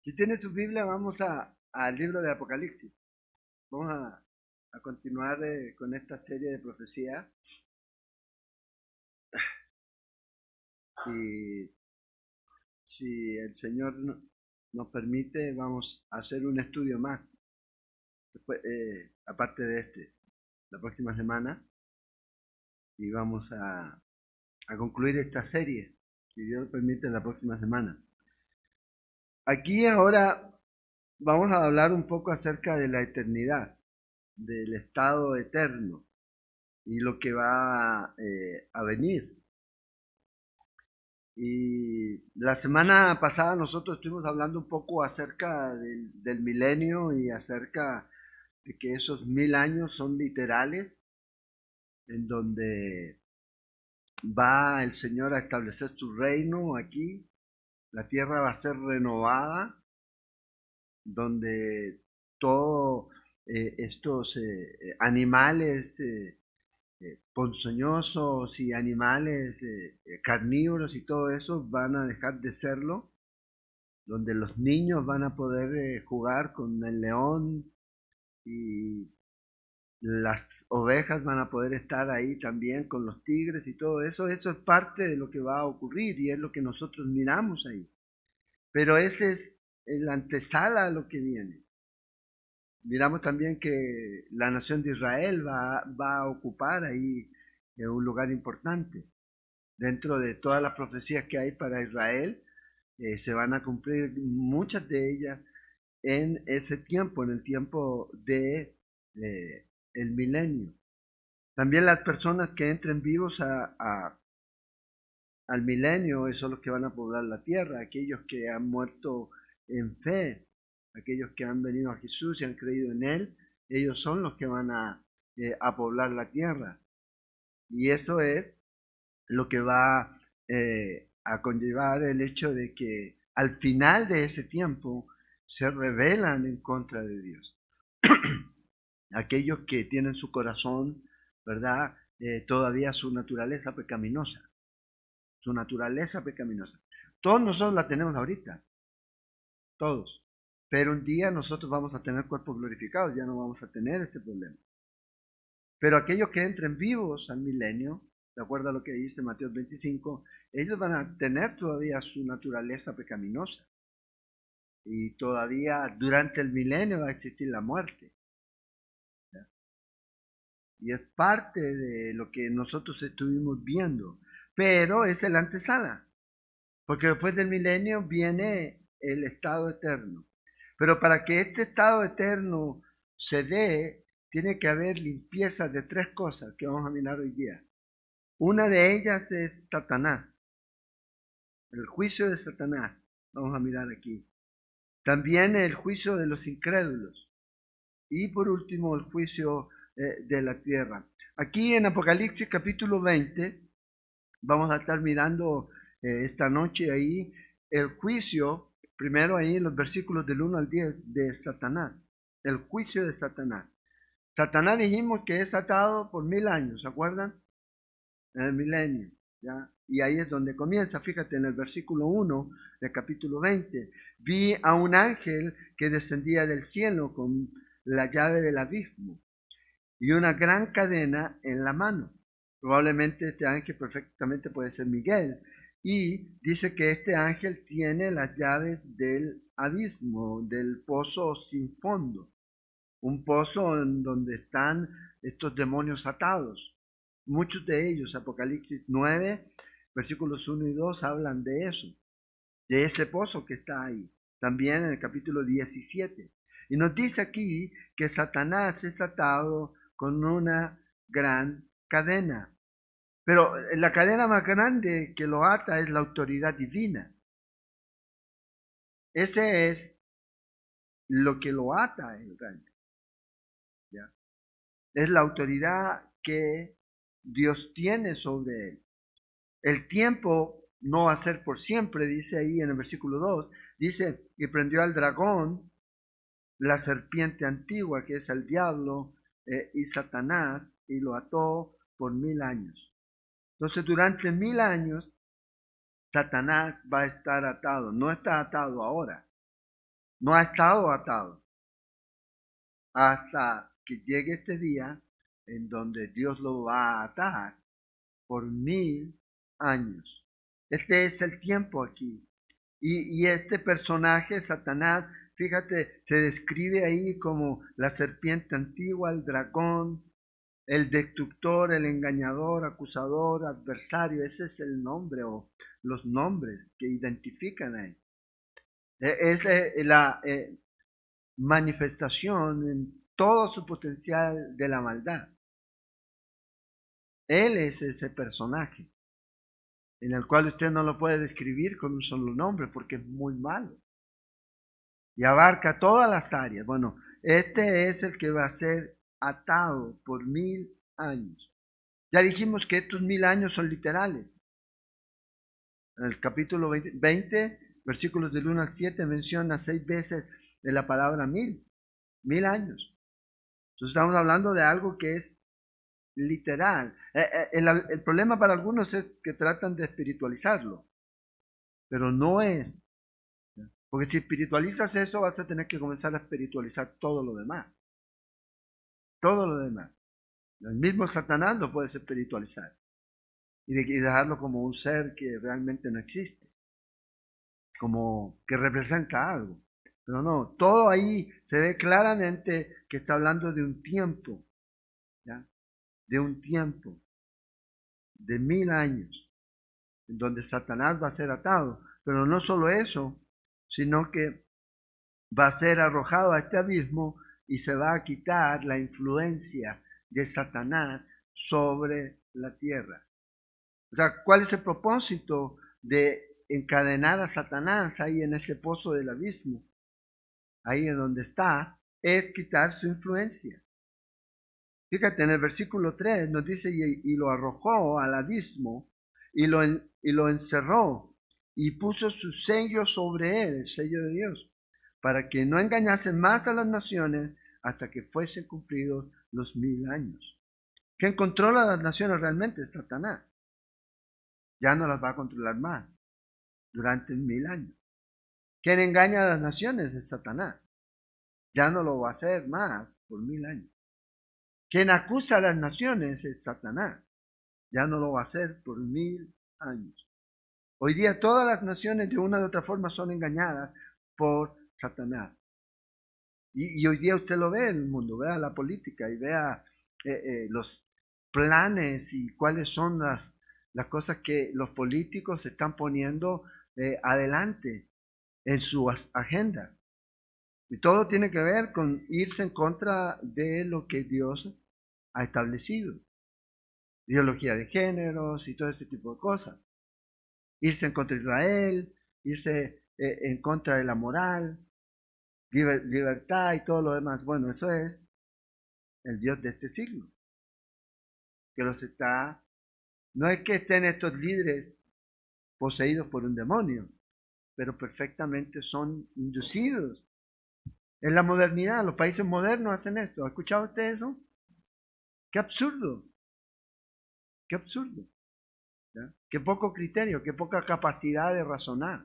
Si tiene su Biblia, vamos al libro de Apocalipsis. Vamos a continuar con esta serie de profecías. Y si el Señor nos permite, vamos a hacer un estudio más, después, aparte de la próxima semana. Y vamos a concluir esta serie, si Dios lo permite, la próxima semana. Aquí ahora vamos a hablar un poco acerca de la eternidad, del estado eterno y lo que va a venir. Y la semana pasada nosotros estuvimos hablando un poco acerca del milenio y acerca de que esos 1000 años son literales, en donde va el Señor a establecer su reino aquí, la tierra va a ser renovada, donde todos estos animales ponzoñosos y animales carnívoros y todo eso van a dejar de serlo, donde los niños van a poder jugar con el león y las ovejas van a poder estar ahí también con los tigres y todo eso. Eso es parte de lo que va a ocurrir y es lo que nosotros miramos ahí. Pero ese es la antesala a lo que viene. Miramos también que la nación de Israel va a ocupar ahí un lugar importante. Dentro de todas las profecías que hay para Israel, se van a cumplir muchas de ellas en ese tiempo, en el tiempo de el milenio. También las personas que entren vivos al milenio, esos son los que van a poblar la tierra, aquellos que han muerto en fe, aquellos que han venido a Jesús y han creído en Él, ellos son los que van a poblar la tierra. Y eso es lo que va a conllevar el hecho de que al final de ese tiempo se rebelan en contra de Dios. Aquellos que tienen su corazón, ¿verdad? Todavía su naturaleza pecaminosa. Su naturaleza pecaminosa. Todos nosotros la tenemos ahorita. Todos. Pero un día nosotros vamos a tener cuerpos glorificados, ya no vamos a tener este problema. Pero aquellos que entren vivos al milenio, de acuerdo a lo que dice Mateo 25, ellos van a tener todavía su naturaleza pecaminosa. Y todavía durante el milenio va a existir la muerte. ¿Ya? Y es parte de lo que nosotros estuvimos viendo. Pero es el antesala. Porque después del milenio viene el estado eterno. Pero para que este estado eterno se dé, tiene que haber limpieza de tres cosas que vamos a mirar hoy día. Una de ellas es Satanás, el juicio de Satanás, vamos a mirar aquí. También el juicio de los incrédulos. Y por último el juicio de la tierra. Aquí en Apocalipsis capítulo 20, vamos a estar mirando esta noche ahí el juicio, primero ahí en los versículos del 1 al 10 de Satanás, el juicio de Satanás. Satanás dijimos que es atado por 1000 años, ¿se acuerdan? En el milenio, ¿ya? Y ahí es donde comienza, fíjate en el versículo 1 del capítulo 20, vi a un ángel que descendía del cielo con la llave del abismo y una gran cadena en la mano. Probablemente este ángel perfectamente puede ser Miguel. Y dice que este ángel tiene las llaves del abismo, del pozo sin fondo. Un pozo en donde están estos demonios atados. Muchos de ellos, Apocalipsis 9, versículos 1 y 2, hablan de eso, de ese pozo que está ahí. También en el capítulo 17. Y nos dice aquí que Satanás es atado con una gran cadena. Pero la cadena más grande que lo ata es la autoridad divina. Ese es lo que lo ata el grande. ¿Ya? Es la autoridad que Dios tiene sobre él. El tiempo no va a ser por siempre, dice ahí en el versículo 2. Dice, y prendió al dragón, la serpiente antigua, que es el diablo y Satanás, y lo ató por 1000 años. Entonces, durante 1000 años, Satanás va a estar atado. No está atado ahora. No ha estado atado hasta que llegue este día en donde Dios lo va a atar por 1000 años. Este es el tiempo aquí. Y este personaje, Satanás, fíjate, se describe ahí como la serpiente antigua, el dragón, el destructor, el engañador, acusador, adversario. Ese es el nombre o los nombres que identifican a él. Es la manifestación en todo su potencial de la maldad. Él es ese personaje en el cual usted no lo puede describir con un solo nombre porque es muy malo y abarca todas las áreas. Bueno, este es el que va a ser atado por 1000 años. Ya dijimos que estos 1000 años son literales. En el capítulo 20, versículos del 1 al 7, menciona 6 veces de la palabra 1000 años. Entonces estamos hablando de algo que es literal. El problema para algunos es que tratan de espiritualizarlo, pero no es. Porque si espiritualizas eso, vas a tener que comenzar a espiritualizar todo lo demás. Todo lo demás. El mismo Satanás lo puedes espiritualizar y dejarlo como un ser que realmente no existe, como que representa algo. Pero no, todo ahí se ve claramente que está hablando de un tiempo, ¿ya? De un tiempo, de 1000 años, en donde Satanás va a ser atado. Pero no solo eso, sino que va a ser arrojado a este abismo y se va a quitar la influencia de Satanás sobre la tierra. O sea, ¿cuál es el propósito de encadenar a Satanás ahí en ese pozo del abismo? Ahí en donde está, es quitar su influencia. Fíjate, en el versículo 3 nos dice, y lo arrojó al abismo, y lo encerró, y puso su sello sobre él, el sello de Dios, para que no engañasen más a las naciones hasta que fuesen cumplidos los 1000 años. ¿Quién controla las naciones realmente? Es Satanás. Ya no las va a controlar más durante 1000 años. ¿Quién engaña a las naciones? Es Satanás. Ya no lo va a hacer más por 1000 años. Quien acusa a las naciones es Satanás. Ya no lo va a hacer por 1000 años. Hoy día todas las naciones de una u otra forma son engañadas por Satanás. Y hoy día usted lo ve en el mundo, vea la política y vea los planes y cuáles son las cosas que los políticos están poniendo adelante en su agenda. Y todo tiene que ver con irse en contra de lo que Dios ha establecido. Ideología de géneros y todo ese tipo de cosas. Irse en contra de Israel, irse en contra de la moral, libertad y todo lo demás. Bueno, eso es el Dios de este siglo. Que los está... No es que estén estos líderes poseídos por un demonio, pero perfectamente son inducidos. En la modernidad, los países modernos hacen esto. ¿Ha escuchado usted eso? ¡Qué absurdo! ¡Qué absurdo! ¿Ya? ¡Qué poco criterio! ¡Qué poca capacidad de razonar!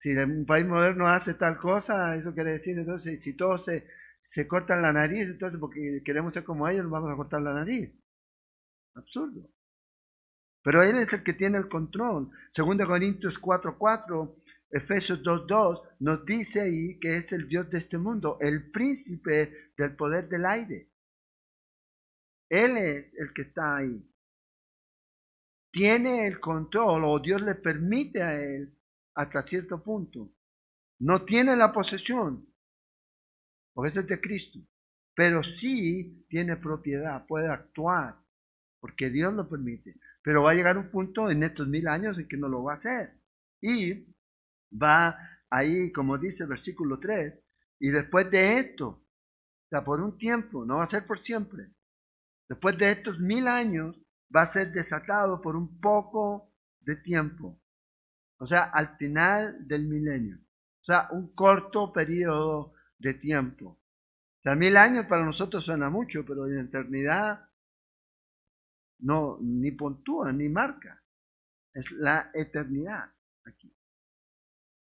Si un país moderno hace tal cosa, eso quiere decir, entonces, si todos se cortan la nariz, entonces porque queremos ser como ellos, nos vamos a cortar la nariz. Absurdo. Pero Él es el que tiene el control. 2 Corintios 4:4, Efesios 2:2 nos dice ahí que es el Dios de este mundo, el príncipe del poder del aire. Él es el que está ahí. Tiene el control, o Dios le permite a Él hasta cierto punto. No tiene la posesión, porque eso es de Cristo, pero sí tiene propiedad, puede actuar, porque Dios lo permite. Pero va a llegar un punto en estos 1000 años en que no lo va a hacer. Y va ahí, como dice el versículo 3, y después de esto, o sea, por un tiempo, no va a ser por siempre. Después de estos 1000 años, va a ser desatado por un poco de tiempo. O sea, al final del milenio. O sea, un corto periodo de tiempo. O sea, 1000 años para nosotros suena mucho, pero en eternidad no, ni puntúa, ni marca. Es la eternidad aquí.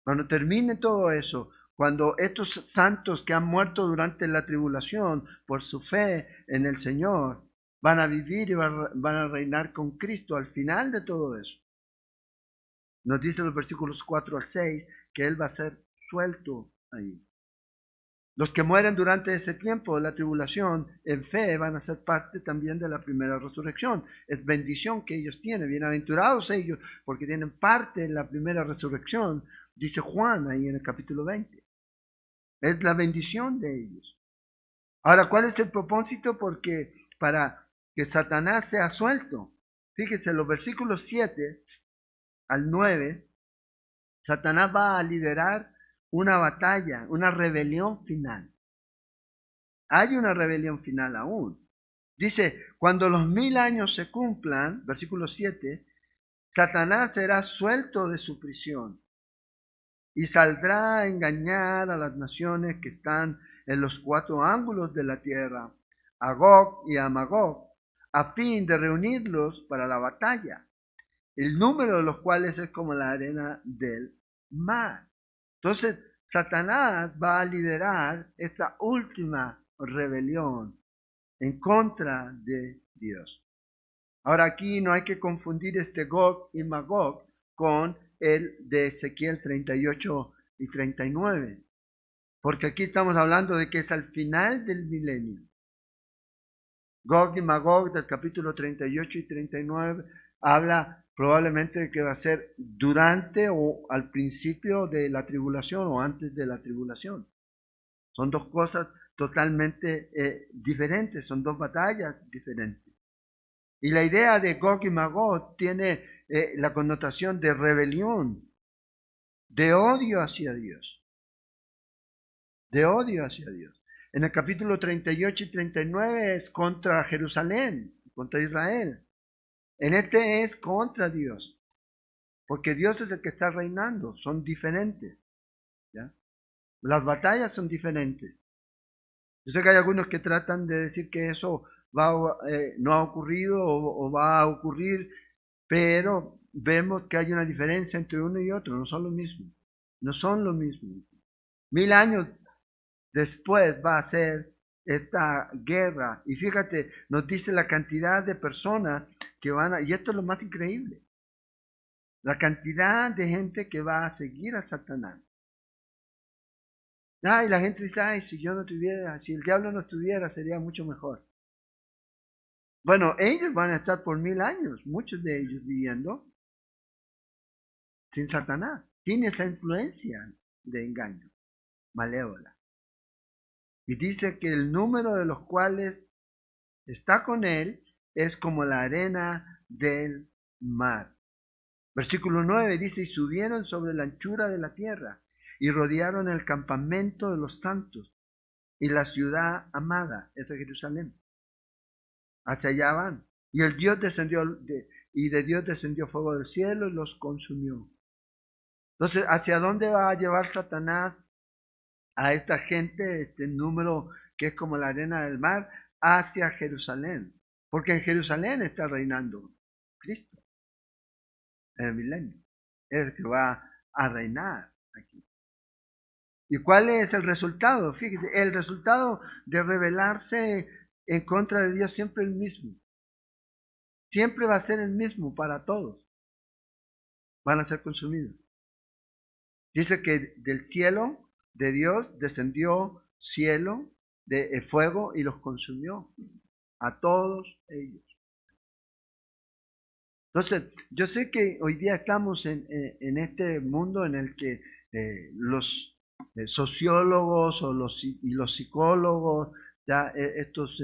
Cuando termine todo eso, cuando estos santos que han muerto durante la tribulación por su fe en el Señor van a vivir y van a reinar con Cristo al final de todo eso. Nos dice los versículos 4 al 6 que Él va a ser suelto ahí. Los que mueren durante ese tiempo de la tribulación en fe van a ser parte también de la primera resurrección. Es bendición que ellos tienen. Bienaventurados ellos porque tienen parte en la primera resurrección, dice Juan ahí en el capítulo 20. Es la bendición de ellos. Ahora, ¿cuál es el propósito? Porque para que Satanás sea suelto. Fíjese, los versículos 7 al 9, Satanás va a liderar una batalla, una rebelión final. Hay una rebelión final aún. Dice, cuando los 1000 años se cumplan, versículo 7, Satanás será suelto de su prisión y saldrá a engañar a las naciones que están en los 4 ángulos de la tierra, a Gog y a Magog, a fin de reunirlos para la batalla, el número de los cuales es como la arena del mar. Entonces, Satanás va a liderar esta última rebelión en contra de Dios. Ahora aquí no hay que confundir este Gog y Magog con el de Ezequiel 38 y 39, porque aquí estamos hablando de que es al final del milenio. Gog y Magog del capítulo 38 y 39 habla probablemente de que va a ser durante o al principio de la tribulación o antes de la tribulación. Son dos cosas totalmente diferentes, son dos batallas diferentes. Y la idea de Gog y Magog tiene la connotación de rebelión, de odio hacia Dios. De odio hacia Dios. En el capítulo 38 y 39 es contra Jerusalén, contra Israel. En este es contra Dios, porque Dios es el que está reinando, son diferentes. ¿Ya? Las batallas son diferentes. Yo sé que hay algunos que tratan de decir que eso no ha ocurrido o va a ocurrir, pero vemos que hay una diferencia entre uno y otro, no son lo mismo. No son lo mismo. 1000 años después va a ser esta guerra. Y fíjate, nos dice la cantidad de personas que y esto es lo más increíble, la cantidad de gente que va a seguir a Satanás. Y la gente dice, ay, si el diablo no estuviera, sería mucho mejor. Bueno, ellos van a estar por 1000 años, muchos de ellos viviendo sin Satanás, sin esa influencia de engaño, malévola. Y dice que el número de los cuales está con él es como la arena del mar. Versículo 9 dice, y subieron sobre la anchura de la tierra, y rodearon el campamento de los santos, y la ciudad amada, es Jerusalén. Hacia allá van. Y el Dios de Dios descendió fuego del cielo y los consumió. Entonces, ¿hacia dónde va a llevar Satanás a esta gente, este número que es como la arena del mar? Hacia Jerusalén. Porque en Jerusalén está reinando Cristo en el milenio. Es el que va a reinar aquí. ¿Y cuál es el resultado? Fíjese, el resultado de rebelarse en contra de Dios siempre es el mismo. Siempre va a ser el mismo para todos. Van a ser consumidos. Dice que del cielo de Dios descendió cielo de fuego y los consumió. A todos ellos. Entonces, yo sé que hoy día estamos en este mundo en el que los sociólogos y los psicólogos, ya estos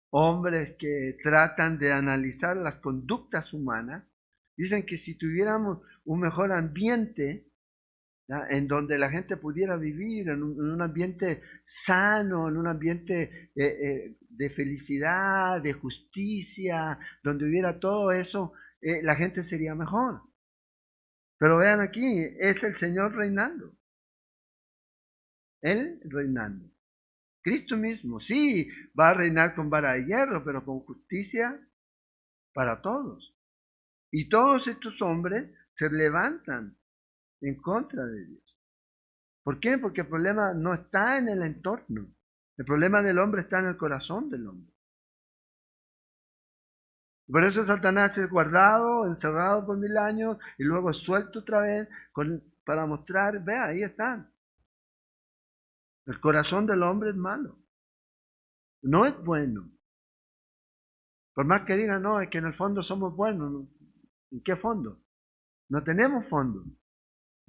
hombres que tratan de analizar las conductas humanas, dicen que si tuviéramos un mejor ambiente, ¿ya?, en donde la gente pudiera vivir en un ambiente sano, en un ambiente de felicidad, de justicia, donde hubiera todo eso, la gente sería mejor. Pero vean aquí, es el Señor reinando. Él reinando. Cristo mismo, sí, va a reinar con vara de hierro, pero con justicia para todos. Y todos estos hombres se levantan en contra de Dios. ¿Por qué? Porque el problema no está en el entorno. El problema del hombre está en el corazón del hombre. Por eso Satanás es guardado, encerrado por 1000 años y luego suelto otra vez para mostrar, vea, ahí están. El corazón del hombre es malo. No es bueno. Por más que digan, no, es que en el fondo somos buenos. ¿No? ¿En qué fondo? No tenemos fondo,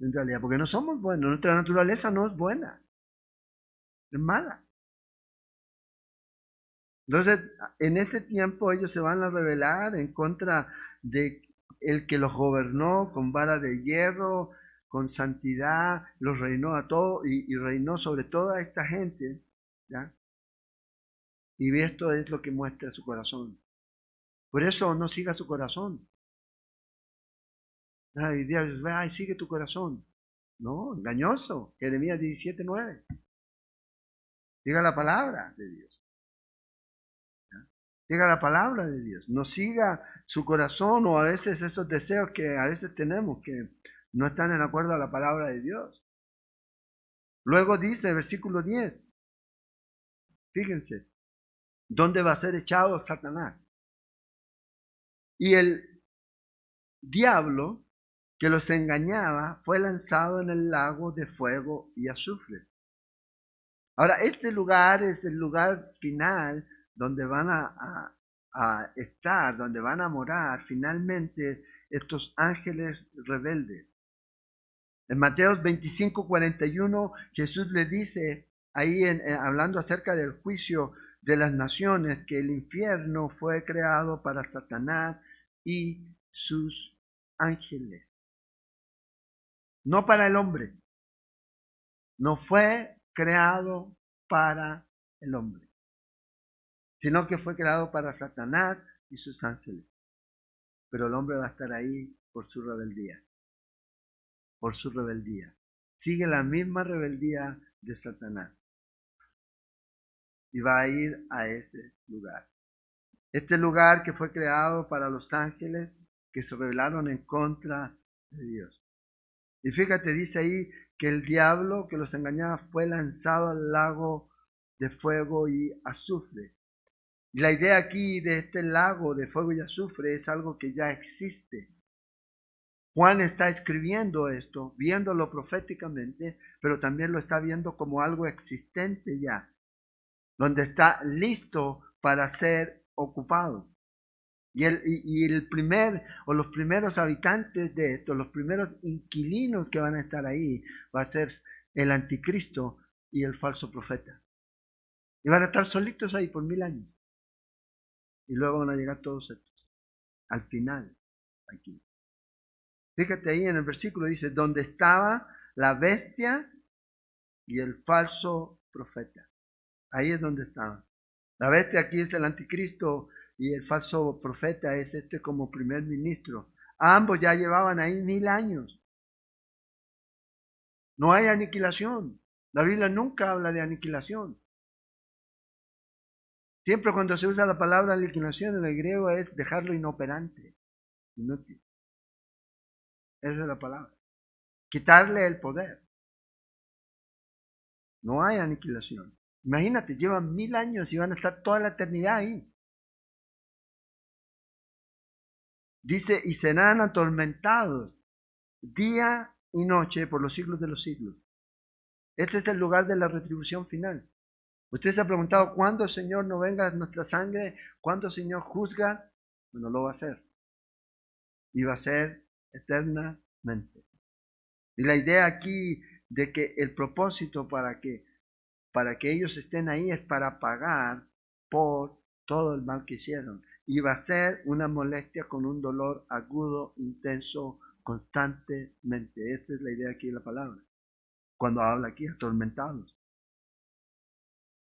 en realidad, porque no somos buenos. Nuestra naturaleza no es buena. Es mala. Entonces, en ese tiempo ellos se van a rebelar en contra de el que los gobernó con vara de hierro, con santidad, los reinó a todos y reinó sobre toda esta gente, ¿ya? Y esto es lo que muestra su corazón. Por eso no siga su corazón. Ay, Dios, ay, sigue tu corazón. No, engañoso. Jeremías 17:9. Siga la palabra de Dios. Siga la palabra de Dios, no siga su corazón o a veces esos deseos que a veces tenemos que no están en acuerdo a la palabra de Dios. Luego dice, versículo 10, fíjense, ¿dónde va a ser echado Satanás? Y el diablo que los engañaba fue lanzado en el lago de fuego y azufre. Ahora, este lugar es el lugar final donde van a estar, donde van a morar finalmente estos ángeles rebeldes. En Mateo 25:41 Jesús le dice, ahí hablando acerca del juicio de las naciones, que el infierno fue creado para Satanás y sus ángeles. No para el hombre. No fue creado para el hombre, sino que fue creado para Satanás y sus ángeles. Pero el hombre va a estar ahí por su rebeldía. Por su rebeldía. Sigue la misma rebeldía de Satanás. Y va a ir a ese lugar. Este lugar que fue creado para los ángeles que se rebelaron en contra de Dios. Y fíjate, dice ahí que el diablo que los engañaba fue lanzado al lago de fuego y azufre. Y la idea aquí de este lago de fuego y azufre es algo que ya existe. Juan está escribiendo esto, viéndolo proféticamente, pero también lo está viendo como algo existente ya, donde está listo para ser ocupado. Y el primer, o los primeros habitantes de esto, los primeros inquilinos que van a estar ahí, va a ser el anticristo y el falso profeta. Y van a estar solitos ahí por 1000 años. Y luego van a llegar todos estos. Al final, aquí. Fíjate ahí en el versículo, dice, donde estaba la bestia y el falso profeta. Ahí es donde estaban. La bestia aquí es el anticristo y el falso profeta es este como primer ministro. Ambos ya llevaban ahí 1000 años. No hay aniquilación. La Biblia nunca habla de aniquilación. Siempre cuando se usa la palabra aniquilación en el griego es dejarlo inoperante, inútil. Esa es la palabra. Quitarle el poder. No hay aniquilación. Imagínate, llevan 1000 años y van a estar toda la eternidad ahí. Dice, y serán atormentados día y noche por los siglos de los siglos. Ese es el lugar de la retribución final. Usted se ha preguntado, ¿cuándo el Señor no venga a nuestra sangre? ¿Cuándo el Señor juzga? Bueno, lo va a hacer. Y va a ser eternamente. Y la idea aquí de que el propósito para que ellos estén ahí es para pagar por todo el mal que hicieron. Y va a ser una molestia con un dolor agudo, intenso, constantemente. Esa es la idea aquí de la palabra. Cuando habla aquí, atormentados.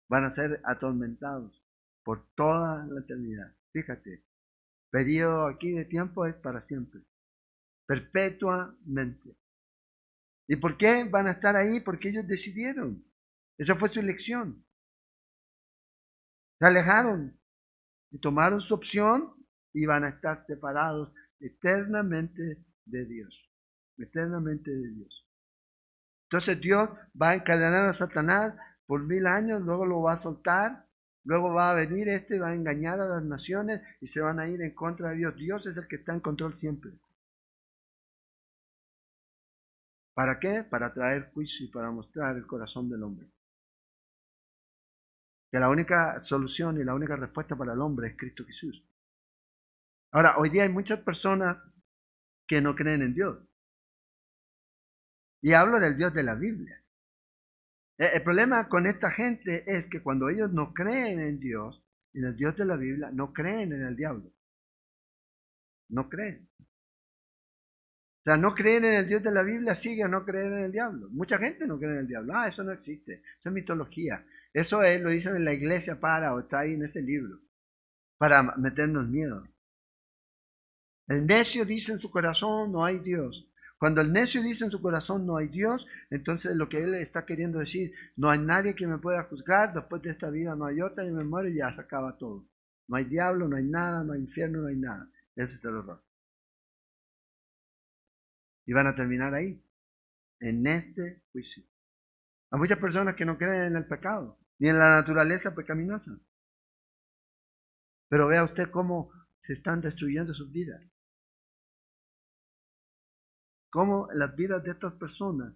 Van a ser atormentados por toda la eternidad. Fíjate, periodo aquí de tiempo es para siempre. Perpetuamente. ¿Y por qué van a estar ahí? Porque ellos decidieron. Esa fue su elección. Se alejaron y tomaron su opción y van a estar separados eternamente de Dios. Eternamente de Dios. Entonces Dios va a encadenar a Satanás por 1000 años, luego lo va a soltar, luego va a venir va a engañar a las naciones y se van a ir en contra de Dios. Dios es el que está en control siempre. ¿Para qué? Para traer juicio y para mostrar el corazón del hombre. Que la única solución y la única respuesta para el hombre es Cristo Jesús. Ahora, hoy día hay muchas personas que no creen en Dios. Y hablo del Dios de la Biblia. El problema con esta gente es que cuando ellos no creen en Dios, en el Dios de la Biblia, no creen en el diablo. No creen. O sea, no creen en el Dios de la Biblia, sigue a no creer en el diablo. Mucha gente no cree en el diablo. Eso no existe. Eso es mitología. Eso lo dicen en la iglesia o está ahí en ese libro, para meternos miedo. El necio dice en su corazón, no hay Dios. Cuando el necio dice en su corazón, no hay Dios, entonces lo que él está queriendo decir, no hay nadie que me pueda juzgar, después de esta vida no hay otra, y me muero y ya se acaba todo. No hay diablo, no hay nada, no hay infierno, no hay nada. Ese es el horror. Y van a terminar ahí, en este juicio. Hay muchas personas que no creen en el pecado, ni en la naturaleza pecaminosa. Pero vea usted cómo se están destruyendo sus vidas. Cómo las vidas de estas personas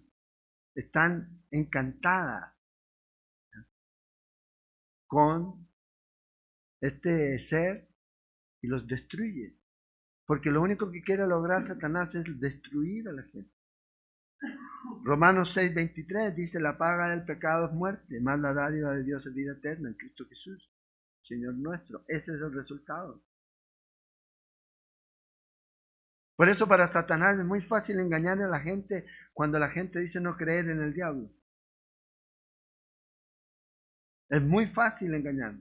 están encantadas con este ser y los destruye. Porque lo único que quiere lograr Satanás es destruir a la gente. Romanos 6:23 dice, la paga del pecado es muerte, más la dádiva de Dios es vida eterna en Cristo Jesús, Señor nuestro. Ese es el resultado. Por eso para Satanás es muy fácil engañar a la gente cuando la gente dice no creer en el diablo. Es muy fácil engañar.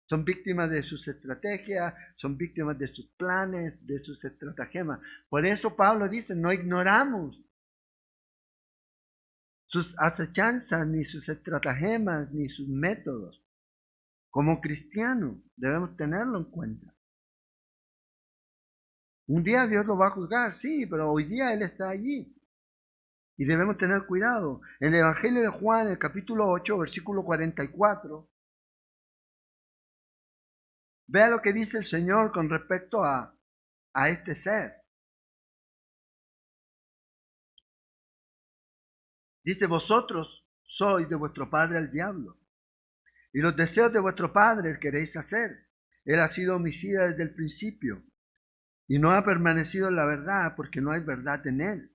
Son víctimas de sus estrategias, son víctimas de sus planes, de sus estratagemas. Por eso Pablo dice, no ignoramos sus acechanzas, ni sus estratagemas, ni sus métodos. Como cristianos debemos tenerlo en cuenta. Un día Dios lo va a juzgar, sí, pero hoy día Él está allí. Y debemos tener cuidado. En el Evangelio de Juan, el capítulo 8, versículo 44, vea lo que dice el Señor con respecto a este ser. Dice, vosotros sois de vuestro padre el diablo, y los deseos de vuestro padre queréis hacer. Él ha sido homicida desde el principio, y no ha permanecido en la verdad, porque no hay verdad en él.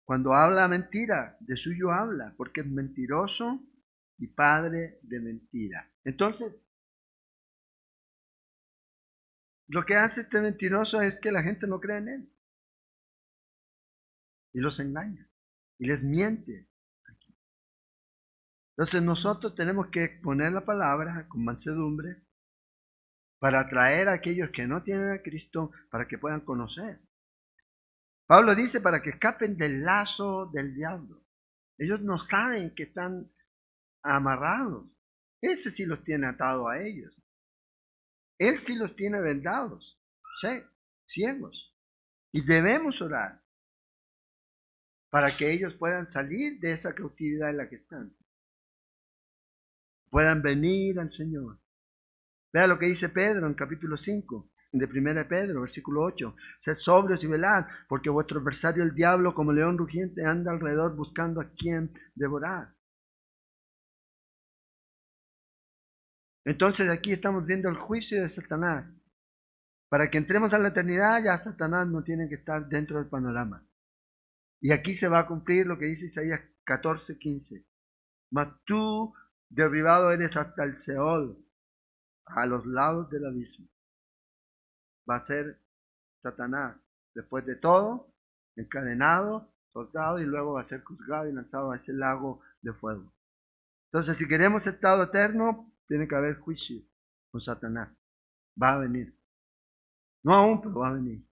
Cuando habla mentira, de suyo habla, porque es mentiroso y padre de mentira. Entonces, lo que hace este mentiroso es que la gente no cree en él. Y los engaña. Y les miente. Entonces nosotros tenemos que exponer la palabra con mansedumbre para atraer a aquellos que no tienen a Cristo para que puedan conocer. Pablo dice para que escapen del lazo del diablo. Ellos no saben que están amarrados. Ese sí los tiene atados a ellos. Él sí los tiene vendados, sí, ciegos. Y debemos orar para que ellos puedan salir de esa cautividad en la que están. Puedan venir al Señor. Vea lo que dice Pedro en capítulo 5, de 1 Pedro, versículo 8. Sed sobrios y velad, porque vuestro adversario el diablo, como león rugiente, anda alrededor buscando a quien devorar. Entonces aquí estamos viendo el juicio de Satanás. Para que entremos a la eternidad, ya Satanás no tiene que estar dentro del panorama. Y aquí se va a cumplir lo que dice Isaías 14:15. Mas tú derribado eres hasta el Seol, a los lados del abismo. Va a ser Satanás, después de todo, encadenado, soltado y luego va a ser juzgado y lanzado a ese lago de fuego. Entonces, si queremos estado eterno, tiene que haber juicio con Satanás. Va a venir. No aún, pero va a venir.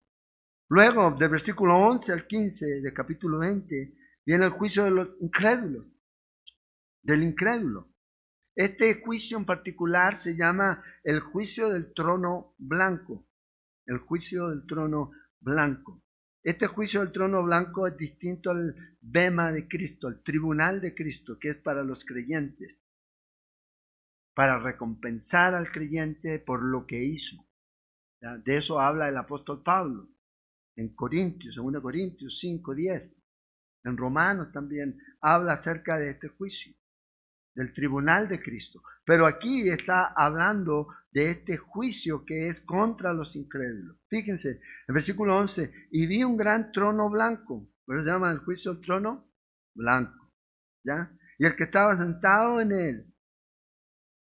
Luego, del versículo 11 al 15 del capítulo 20, viene el juicio de los incrédulos, del incrédulo. Este juicio en particular se llama el juicio del trono blanco. El juicio del trono blanco. Este juicio del trono blanco es distinto al bema de Cristo, el tribunal de Cristo, que es para los creyentes, para recompensar al creyente por lo que hizo. ¿Ya? De eso habla el apóstol Pablo en Corintios, 2 Corintios 5:10. En Romanos también habla acerca de este juicio, del tribunal de Cristo. Pero aquí está hablando de este juicio que es contra los incrédulos. Fíjense, en versículo 11, y vi un gran trono blanco. ¿Por eso se llama el juicio del trono? Blanco. ¿Ya? Y el que estaba sentado en él,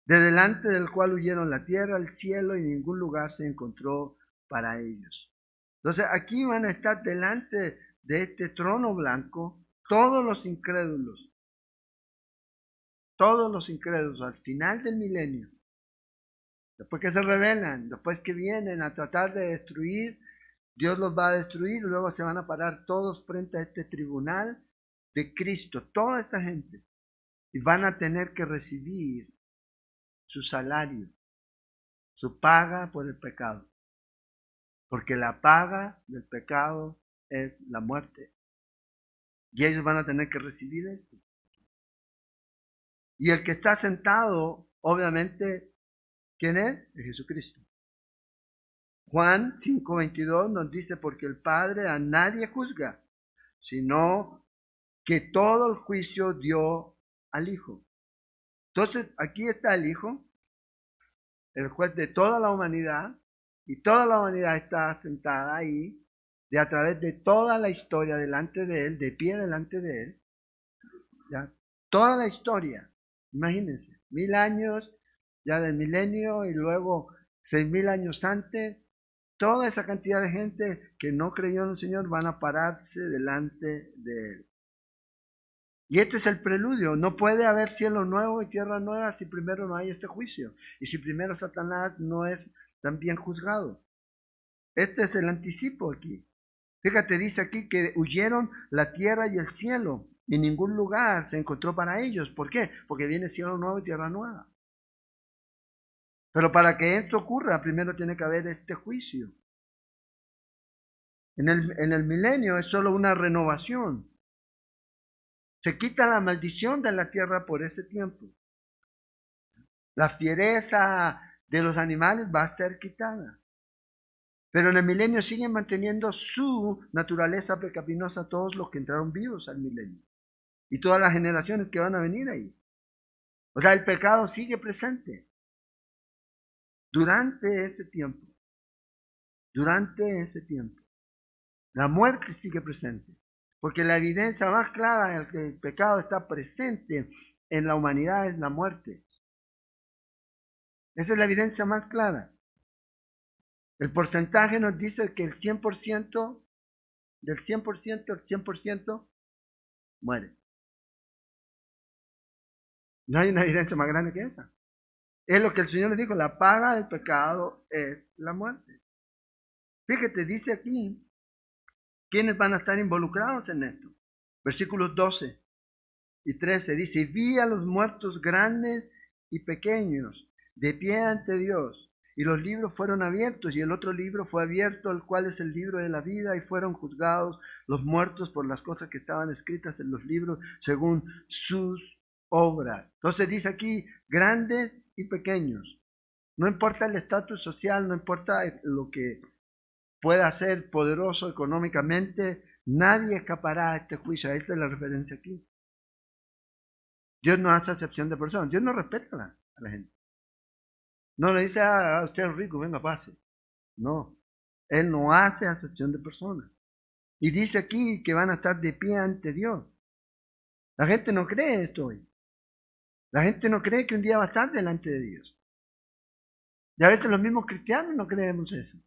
de delante del cual huyeron la tierra, el cielo, y ningún lugar se encontró para ellos. Entonces aquí van a estar delante de este trono blanco todos los incrédulos al final del milenio, después que se rebelan, después que vienen a tratar de destruir, Dios los va a destruir, y luego se van a parar todos frente a este tribunal de Cristo, toda esta gente, y van a tener que recibir su salario, su paga por el pecado, porque la paga del pecado es la muerte, y ellos van a tener que recibir esto. Y el que está sentado, obviamente, ¿quién es? Es Jesucristo. Juan 5:22 nos dice, porque el Padre a nadie juzga, sino que todo el juicio dio al Hijo. Entonces, aquí está el Hijo, el juez de toda la humanidad, y toda la humanidad está sentada ahí, de a través de toda la historia delante de Él, de pie delante de Él. ¿Ya? Toda la historia. Imagínense, 1000 años ya del milenio y luego 6000 años antes, toda esa cantidad de gente que no creyó en el Señor van a pararse delante de Él. Y este es el preludio. No puede haber cielo nuevo y tierra nueva si primero no hay este juicio. Y si primero Satanás no es también juzgado. Este es el anticipo aquí. Fíjate, dice aquí que huyeron la tierra y el cielo. Y ningún lugar se encontró para ellos. ¿Por qué? Porque viene cielo nuevo y tierra nueva. Pero para que esto ocurra, primero tiene que haber este juicio. En el milenio es solo una renovación. Se quita la maldición de la tierra por ese tiempo. La fiereza de los animales va a ser quitada. Pero en el milenio siguen manteniendo su naturaleza pecaminosa todos los que entraron vivos al milenio. Y todas las generaciones que van a venir ahí. O sea, el pecado sigue presente. Durante ese tiempo. La muerte sigue presente. Porque la evidencia más clara de que el pecado está presente en la humanidad es la muerte. Esa es la evidencia más clara. El porcentaje nos dice que el 100%, del 100%, el 100% muere. No hay una evidencia más grande que esa. Es lo que el Señor le dijo, la paga del pecado es la muerte. Fíjate, dice aquí, ¿quiénes van a estar involucrados en esto? Versículos 12 y 13 dice, vi a los muertos grandes y pequeños, de pie ante Dios, y los libros fueron abiertos, y el otro libro fue abierto, el cual es el libro de la vida, y fueron juzgados los muertos por las cosas que estaban escritas en los libros, según sus obras. Entonces dice aquí, grandes y pequeños. No importa el estatus social, no importa lo que pueda ser poderoso económicamente, nadie escapará a este juicio. Esta es la referencia aquí. Dios no hace acepción de personas. Dios no respeta a la gente. No le dice, usted es rico, venga, pase. No, Él no hace acepción de personas. Y dice aquí que van a estar de pie ante Dios. La gente no cree esto hoy. La gente no cree que un día va a estar delante de Dios. Y a veces los mismos cristianos no creemos eso.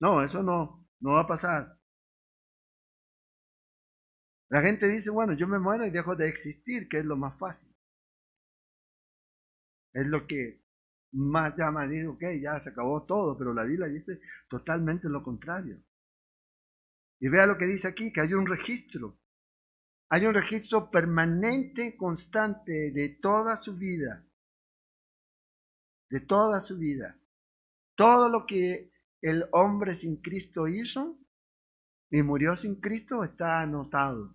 No, eso no va a pasar. La gente dice, bueno, yo me muero y dejo de existir, que es lo más fácil. Es lo que más llama, dice, ok, ya se acabó todo, pero la Biblia dice totalmente lo contrario. Y vea lo que dice aquí, que hay un registro. Hay un registro permanente, constante de toda su vida. De toda su vida. Todo lo que el hombre sin Cristo hizo y murió sin Cristo está anotado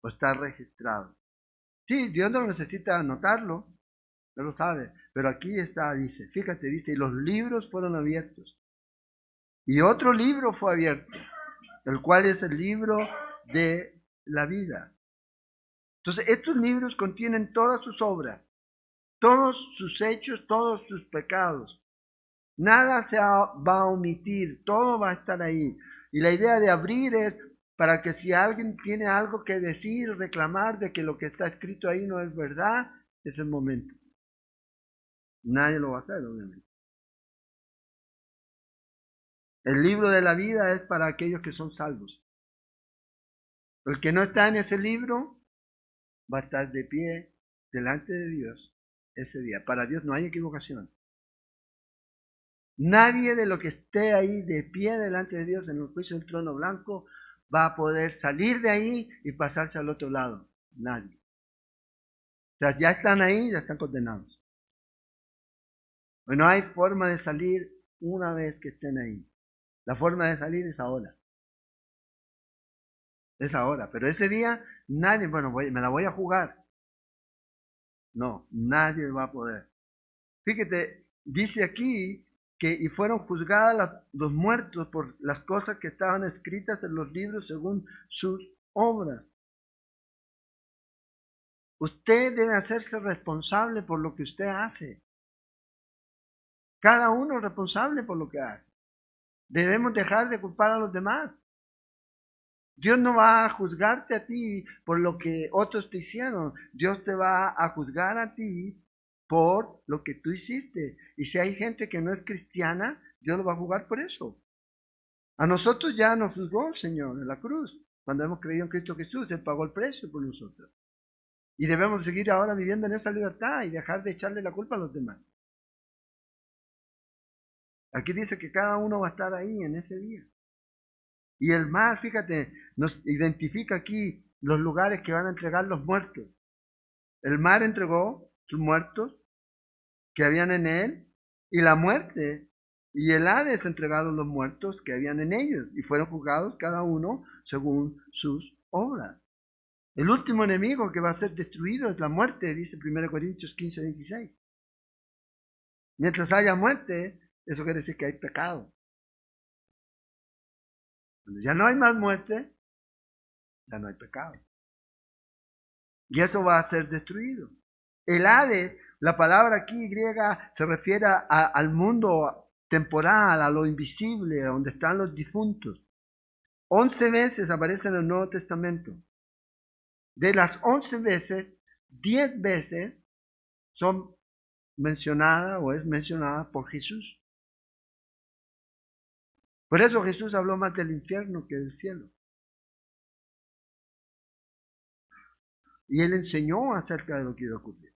o está registrado. Sí, Dios no necesita anotarlo, no lo sabe, pero aquí está, dice, fíjate, dice, y los libros fueron abiertos. Y otro libro fue abierto, el cual es el libro de la vida. Entonces, estos libros contienen todas sus obras, todos sus hechos, todos sus pecados. Nada se va a omitir, todo va a estar ahí. Y la idea de abrir es para que si alguien tiene algo que decir, reclamar de que lo que está escrito ahí no es verdad, es el momento. Nadie lo va a hacer, obviamente. El libro de la vida es para aquellos que son salvos. El que no está en ese libro va a estar de pie delante de Dios ese día. Para Dios no hay equivocación. Nadie de lo que esté ahí de pie delante de Dios en el juicio del trono blanco va a poder salir de ahí y pasarse al otro lado. Nadie. O sea, ya están ahí, ya están condenados. Pues no hay forma de salir una vez que estén ahí. La forma de salir es ahora. Es ahora. Pero ese día nadie, bueno, me la voy a jugar. No, nadie va a poder. Fíjate, dice aquí que y fueron juzgadas los muertos por las cosas que estaban escritas en los libros según sus obras. Usted debe hacerse responsable por lo que usted hace. Cada uno es responsable por lo que hace. Debemos dejar de culpar a los demás. Dios no va a juzgarte a ti por lo que otros te hicieron. Dios te va a juzgar a ti por lo que tú hiciste. Y si hay gente que no es cristiana, Dios lo va a juzgar por eso. A nosotros ya nos juzgó el Señor en la cruz. Cuando hemos creído en Cristo Jesús, Él pagó el precio por nosotros. Y debemos seguir ahora viviendo en esa libertad y dejar de echarle la culpa a los demás. Aquí dice que cada uno va a estar ahí en ese día. Y el mar, fíjate, nos identifica aquí los lugares que van a entregar los muertos. El mar entregó sus muertos que habían en él, y la muerte y el Hades entregaron los muertos que habían en ellos, y fueron juzgados cada uno según sus obras. El último enemigo que va a ser destruido es la muerte, dice 1 Corintios 15:26. Mientras haya muerte, eso quiere decir que hay pecado. Cuando ya no hay más muerte, ya no hay pecado. Y eso va a ser destruido. El Hades, la palabra aquí griega se refiere al mundo temporal, a lo invisible, a donde están los difuntos. 11 veces aparece en el Nuevo Testamento. De las 11 veces, 10 veces son mencionadas o es mencionada por Jesús. Por eso Jesús habló más del infierno que del cielo. Y él enseñó acerca de lo que iba a ocurrir.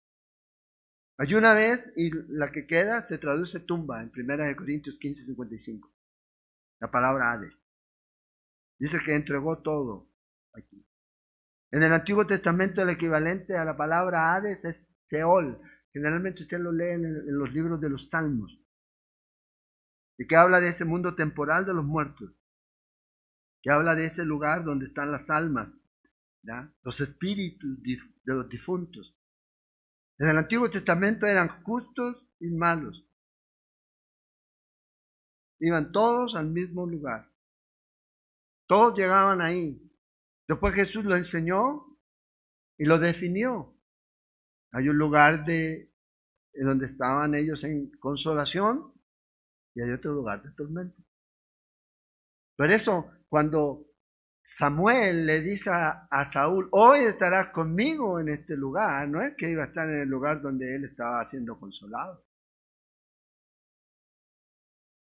Hay una vez, y la que queda se traduce tumba en 1 Corintios 15:55. La palabra Hades. Dice que entregó todo aquí. En el Antiguo Testamento el equivalente a la palabra Hades es Seol. Generalmente usted lo lee en los libros de los Salmos. Y que habla de ese mundo temporal de los muertos. Que habla de ese lugar donde están las almas, ¿ya? Los espíritus de los difuntos. En el Antiguo Testamento eran justos y malos. Iban todos al mismo lugar. Todos llegaban ahí. Después Jesús lo enseñó y lo definió. Hay un lugar en donde estaban ellos en consolación y hay otro lugar de tormento. Por eso, cuando Samuel le dice a Saúl, hoy estarás conmigo en este lugar, no es que iba a estar en el lugar donde él estaba siendo consolado,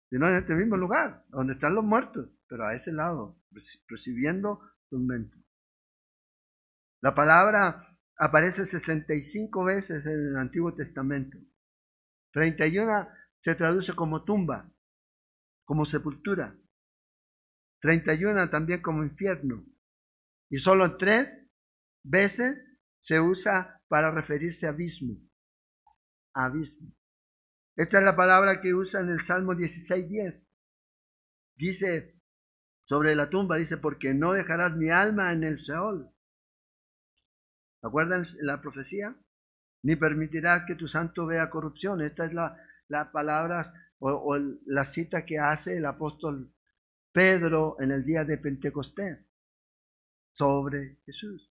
sino en este mismo lugar, donde están los muertos, pero a ese lado, recibiendo tormento. La palabra aparece 65 veces en el Antiguo Testamento. 31 se traduce como tumba, como sepultura. 31 también como infierno. Y solo 3 veces se usa para referirse a abismo. Abismo. Esta es la palabra que usa en el Salmo 16:10. Dice sobre la tumba, dice, porque no dejarás mi alma en el Seol. ¿Acuerdan la profecía? Ni permitirás que tu santo vea corrupción. Esta es la palabra o la cita que hace el apóstol Pedro en el día de Pentecostés sobre Jesús.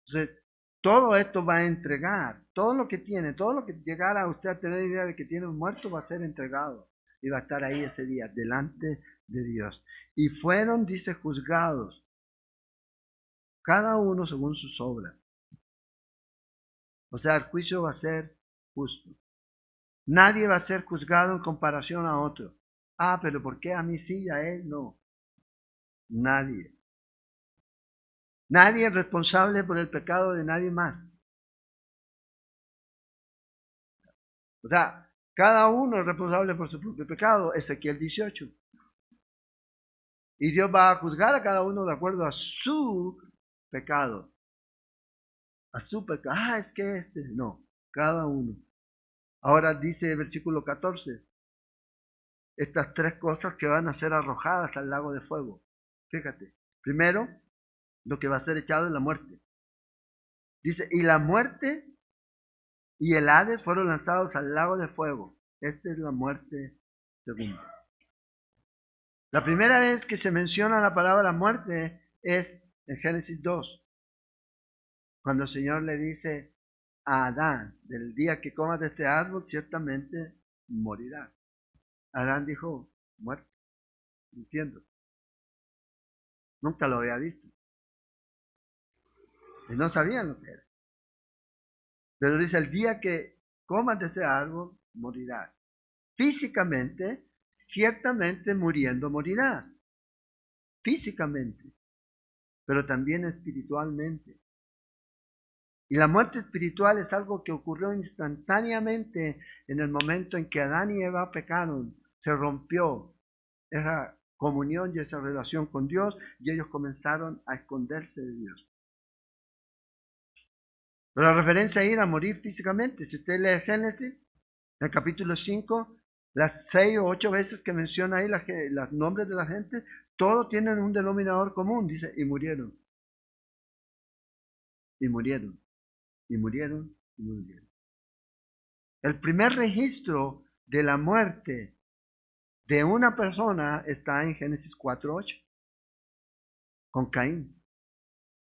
Entonces, todo esto va a entregar, todo lo que tiene, todo lo que llegara a usted a tener idea de que tiene un muerto va a ser entregado y va a estar ahí ese día delante de Dios. Y fueron, dice, juzgados, cada uno según sus obras. O sea, el juicio va a ser justo. Nadie va a ser juzgado en comparación a otro. Ah, pero ¿por qué a mí sí y a él no? Nadie. Nadie es responsable por el pecado de nadie más. O sea, cada uno es responsable por su propio pecado. Ezequiel 18. Y Dios va a juzgar a cada uno de acuerdo a su pecado. A su pecado. Ah, es que no, cada uno. Ahora dice el versículo 14, estas tres cosas que van a ser arrojadas al lago de fuego. Fíjate, primero, lo que va a ser echado es la muerte. Dice, y la muerte y el Hades fueron lanzados al lago de fuego. Esta es la muerte segunda. La primera vez que se menciona la palabra muerte es en Génesis 2, cuando el Señor le dice a Adán, del día que comas de este árbol, ciertamente morirás. Adán dijo, muerte, entiendo. Nunca lo había visto. Y no sabían lo que era. Pero dice, el día que comas de ese árbol, morirás. Físicamente, ciertamente muriendo morirás. Físicamente, pero también espiritualmente. Y la muerte espiritual es algo que ocurrió instantáneamente en el momento en que Adán y Eva pecaron. Se rompió esa comunión y esa relación con Dios y ellos comenzaron a esconderse de Dios. Pero la referencia a ir a morir físicamente, si usted lee Génesis, en el capítulo 5, las 6 o 8 veces que menciona ahí los nombres de la gente, todos tienen un denominador común, dice, y murieron. Y murieron. Y murieron. Y murieron. El primer registro de la muerte de una persona está en Génesis 4:8, con Caín.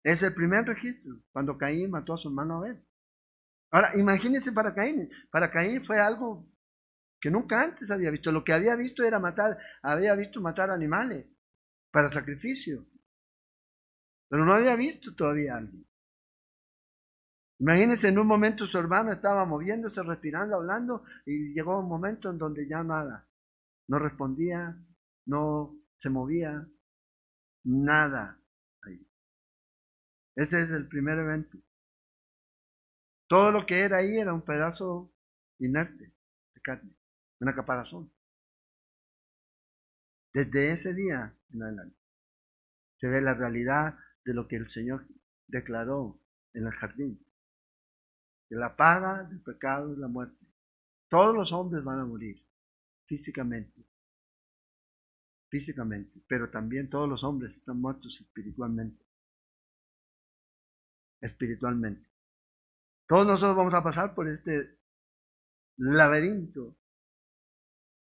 Es el primer registro, cuando Caín mató a su hermano Abel. Ahora, imagínense para Caín. Para Caín fue algo que nunca antes había visto. Lo que había visto era había visto matar animales para sacrificio. Pero no había visto todavía algo. Imagínense, en un momento su hermano estaba moviéndose, respirando, hablando, y llegó un momento en donde ya nada. No respondía, no se movía, nada ahí. Ese es el primer evento. Todo lo que era ahí era un pedazo inerte de carne, una caparazón. Desde ese día en adelante se ve la realidad de lo que el Señor declaró en el jardín. Que la paga del pecado es la muerte. Todos los hombres van a morir físicamente, pero también todos los hombres están muertos espiritualmente. Todos nosotros vamos a pasar por este laberinto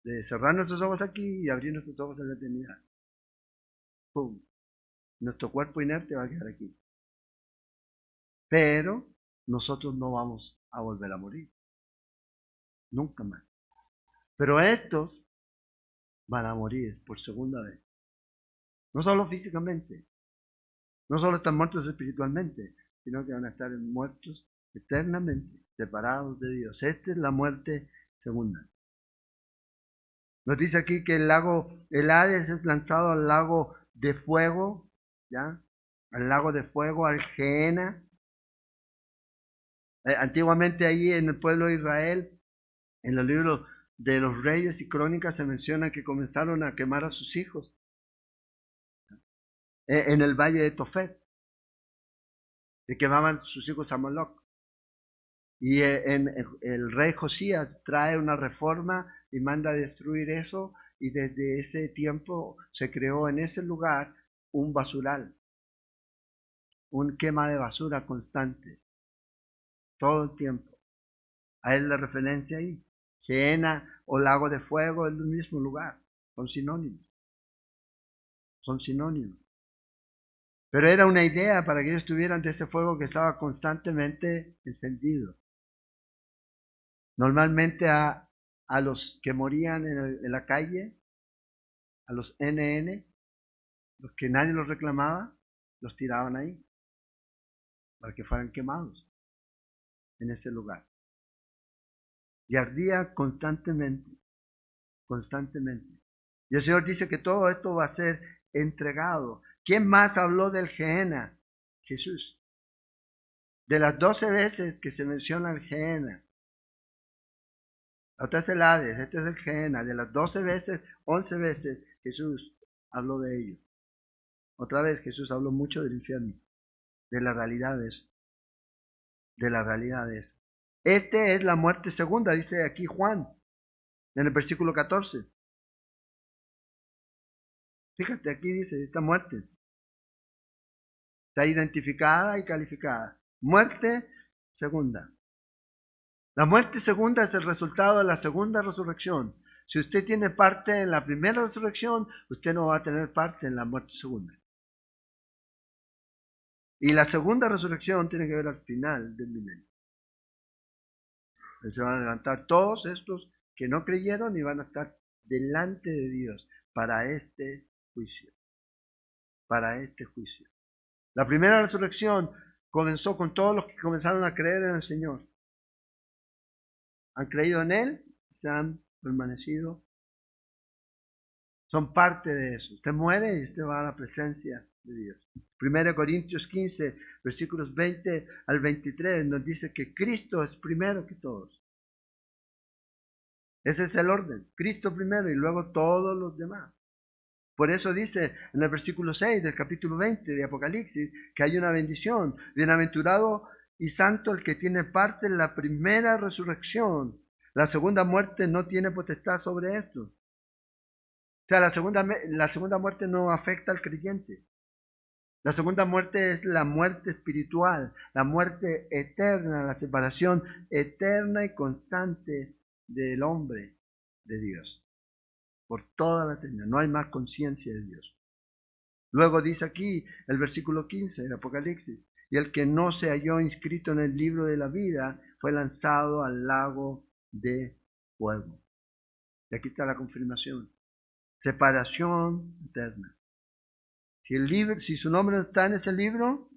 de cerrar nuestros ojos aquí y abrir nuestros ojos en la eternidad. ¡Pum! Nuestro cuerpo inerte va a quedar aquí. Pero nosotros no vamos a volver a morir. Nunca más. Pero estos van a morir por segunda vez. No solo físicamente, no solo están muertos espiritualmente, sino que van a estar muertos eternamente, separados de Dios. Esta es la muerte segunda. Nos dice aquí que el Hades es lanzado al lago de fuego, ¿ya? Al lago de fuego, al Gehenna. Antiguamente ahí en el pueblo de Israel, en los libros de los Reyes y Crónicas se menciona que comenzaron a quemar a sus hijos en el valle de Tofet, que quemaban sus hijos a Moloch. Y el rey Josías trae una reforma y manda a destruir eso, y desde ese tiempo se creó en ese lugar un basural, un quema de basura constante, todo el tiempo. A él la referencia ahí. Gehenna o lago de fuego es el mismo lugar, son sinónimos. Son sinónimos. Pero era una idea para que ellos tuvieran de ese fuego que estaba constantemente encendido. Normalmente a los que morían en la calle, a los NN, los que nadie los reclamaba, los tiraban ahí para que fueran quemados en ese lugar. Y ardía constantemente, constantemente. Y el Señor dice que todo esto va a ser entregado. ¿Quién más habló del Gehenna? Jesús. De las 12 veces que se menciona el Gehenna, la otra es el Hades, este es el Gehenna. De las 12 veces, 11 veces Jesús habló de ello. Otra vez Jesús habló mucho del infierno, de las realidades, de las realidades. Este es la muerte segunda, dice aquí Juan, en el versículo 14. Fíjate, aquí dice, esta muerte está identificada y calificada. Muerte segunda. La muerte segunda es el resultado de la segunda resurrección. Si usted tiene parte en la primera resurrección, usted no va a tener parte en la muerte segunda. Y la segunda resurrección tiene que ver al final del milenio. Se van a levantar todos estos que no creyeron y van a estar delante de Dios para este juicio. Para este juicio. La primera resurrección comenzó con todos los que comenzaron a creer en el Señor. Han creído en Él, se han permanecido. Son parte de eso. Usted muere y usted va a la presencia de Dios. 1 Corintios 15, versículos 20 al 23, nos dice que Cristo es primero que todos. Ese es el orden. Cristo primero y luego todos los demás. Por eso dice en el versículo 6 del capítulo 20 de Apocalipsis que hay una bendición. Bienaventurado y santo el que tiene parte en la primera resurrección. La segunda muerte no tiene potestad sobre esto. O sea, la segunda muerte no afecta al creyente. La segunda muerte es la muerte espiritual, la muerte eterna, la separación eterna y constante del hombre de Dios. Por toda la eternidad, no hay más conciencia de Dios. Luego dice aquí el versículo 15 de Apocalipsis, y el que no se halló inscrito en el libro de la vida fue lanzado al lago de fuego. Y aquí está la confirmación. Separación eterna. Si su nombre no está en ese libro,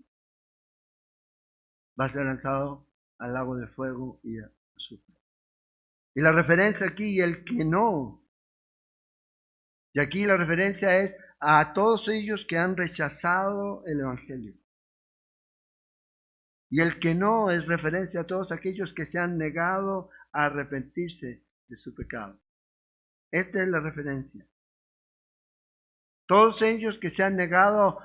va a ser lanzado al lago de fuego y azufre. Y la referencia aquí, el que no. Y aquí la referencia es a todos ellos que han rechazado el Evangelio. Y el que no es referencia a todos aquellos que se han negado a arrepentirse de su pecado. Esta es la referencia. Todos ellos que se han negado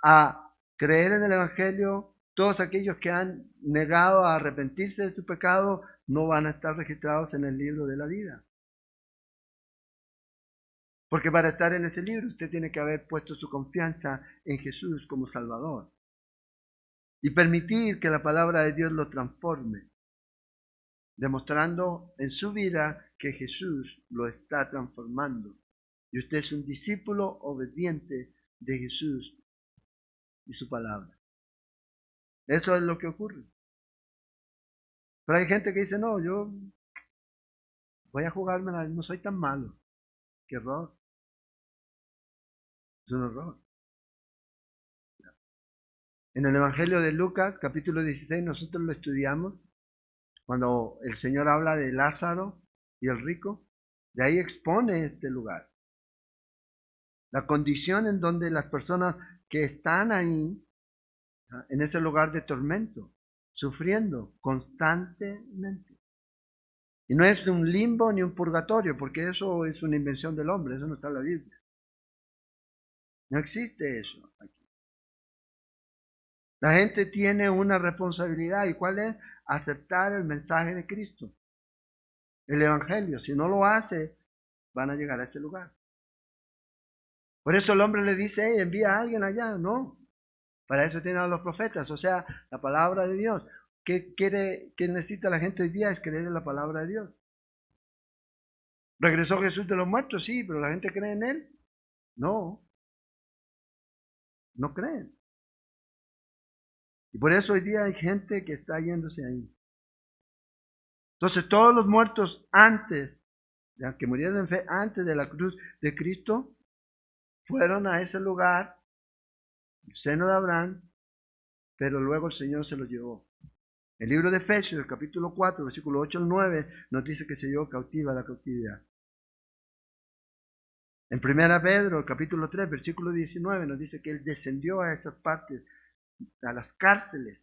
a creer en el Evangelio, todos aquellos que han negado a arrepentirse de su pecado, no van a estar registrados en el libro de la vida. Porque para estar en ese libro usted tiene que haber puesto su confianza en Jesús como Salvador. Y permitir que la palabra de Dios lo transforme, demostrando en su vida que Jesús lo está transformando. Y usted es un discípulo obediente de Jesús y su palabra. Eso es lo que ocurre. Pero hay gente que dice, no, yo voy a jugármela, no soy tan malo. ¡Qué error! Es un error. En el Evangelio de Lucas, capítulo 16, nosotros lo estudiamos, cuando el Señor habla de Lázaro y el rico, de ahí expone este lugar. La condición en donde las personas que están ahí, en ese lugar de tormento, sufriendo constantemente. Y no es un limbo ni un purgatorio, porque eso es una invención del hombre, eso no está en la Biblia. No existe eso aquí. La gente tiene una responsabilidad. ¿Y cuál es? Aceptar el mensaje de Cristo, el Evangelio. Si no lo hace, van a llegar a ese lugar. Por eso el hombre le dice, hey, envía a alguien allá. No, para eso tienen a los profetas, o sea, la palabra de Dios. ¿Qué necesita la gente hoy día? Es creer en la palabra de Dios. ¿Regresó Jesús de los muertos? Sí, pero la gente cree en Él. No, no creen. Y por eso hoy día hay gente que está yéndose ahí. Entonces todos los muertos antes, ya que murieron en fe antes de la cruz de Cristo, fueron a ese lugar, el seno de Abraham, pero luego el Señor se los llevó. El libro de Efesios, el capítulo 4, versículo 8 al 9, nos dice que se llevó cautiva la cautividad. En 1 Pedro, el capítulo 3, versículo 19, nos dice que Él descendió a esas partes, a las cárceles,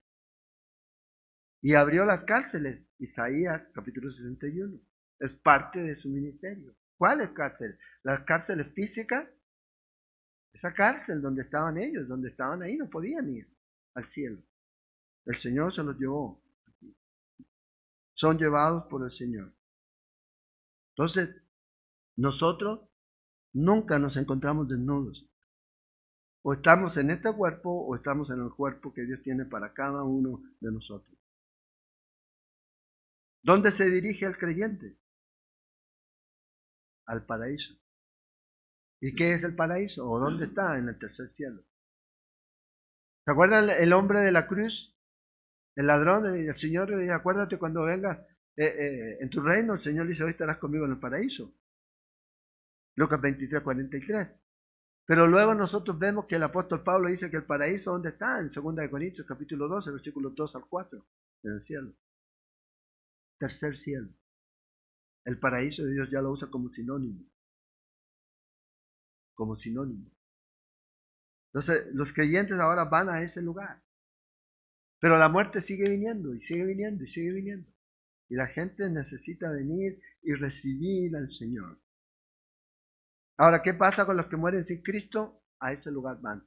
y abrió las cárceles. Isaías, capítulo 61, es parte de su ministerio. ¿Cuál es cárcel? ¿Las cárceles físicas? Esa cárcel donde estaban ellos, donde estaban ahí, no podían ir al cielo. El Señor se los llevó. Son llevados por el Señor. Entonces, nosotros nunca nos encontramos desnudos. O estamos en este cuerpo o estamos en el cuerpo que Dios tiene para cada uno de nosotros. ¿Dónde se dirige el creyente? Al paraíso. ¿Y qué es el paraíso? ¿O dónde está? En el tercer cielo. ¿Se acuerdan el hombre de la cruz? El ladrón, el Señor le dice, acuérdate cuando vengas en tu reino, el Señor dice, hoy estarás conmigo en el paraíso. Lucas 23, 43. Pero luego nosotros vemos que el apóstol Pablo dice que el paraíso, ¿dónde está? En 2 Corintios, capítulo 12, versículos 2 al 4, en el cielo. Tercer cielo. El paraíso de Dios ya lo usa como sinónimo. Como sinónimo. Entonces, los creyentes ahora van a ese lugar. Pero la muerte sigue viniendo, y sigue viniendo, y sigue viniendo. Y la gente necesita venir y recibir al Señor. Ahora, ¿qué pasa con los que mueren sin Cristo? A ese lugar van.